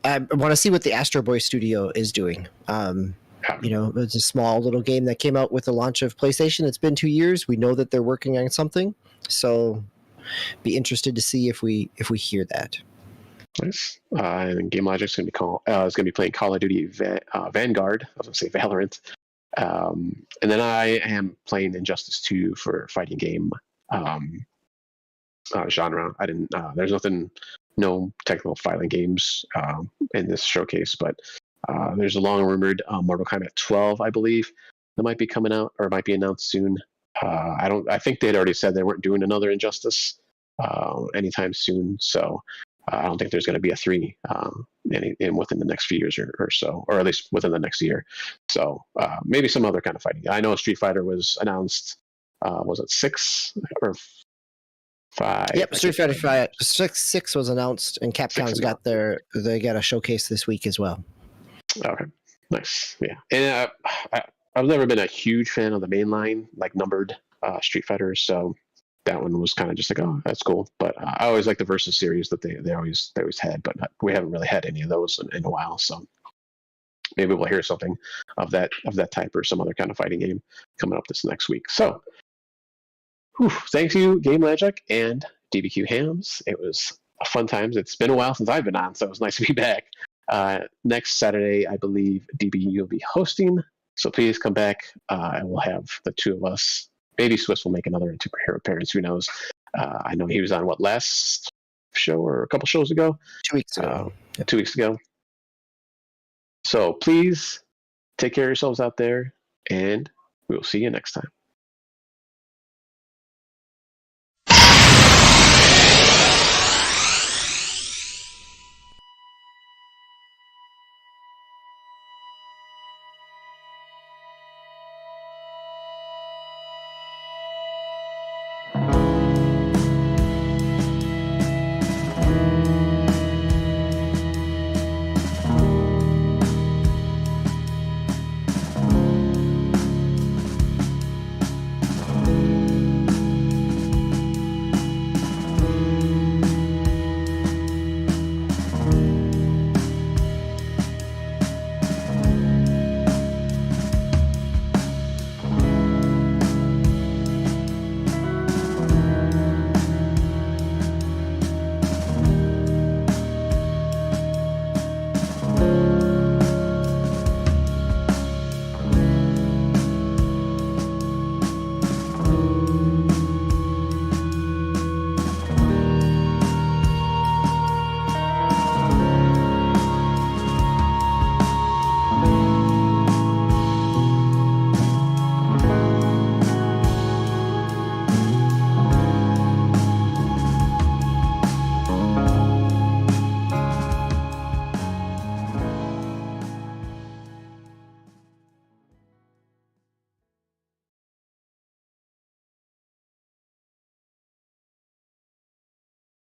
I want to see what the Astro Boy studio is doing. It's a small little game that came out with the launch of PlayStation. It's been 2 years. We know that they're working on something, so be interested to see if we hear that. Nice. And Game Logic's going to be playing Call of Duty Vanguard. I was going to say Valorant. And then I am playing Injustice 2 for fighting game. Genre. I didn't. There's no technical fighting games in this showcase, but there's a long rumored Mortal Kombat 12, I believe, that might be coming out or might be announced soon. I think they'd already said they weren't doing another Injustice anytime soon, so I don't think there's going to be a 3 within the next few years or so, or at least within the next year. So maybe some other kind of fighting. I know Street Fighter was announced. Was it 6 or 5? Yep, Street Fighter 5. 6 was announced, and Capcom's got a showcase this week as well. Okay, nice. Yeah, and I've never been a huge fan of the mainline, like numbered Street Fighters, so that one was kind of just like, oh, that's cool. But I always like the Versus series that they always had, but we haven't really had any of those in a while. So maybe we'll hear something of that type or some other kind of fighting game coming up this next week. So. Thank you, Game Logic and DBQ Hams. It was a fun time. It's been a while since I've been on, so it was nice to be back. Next Saturday, I believe DB will be hosting, so please come back and we'll have the two of us. Maybe Swiss will make another superhero appearance. Who knows? I know he was on last show or a couple shows ago? 2 weeks ago. 2 weeks ago. So please take care of yourselves out there, and we will see you next time.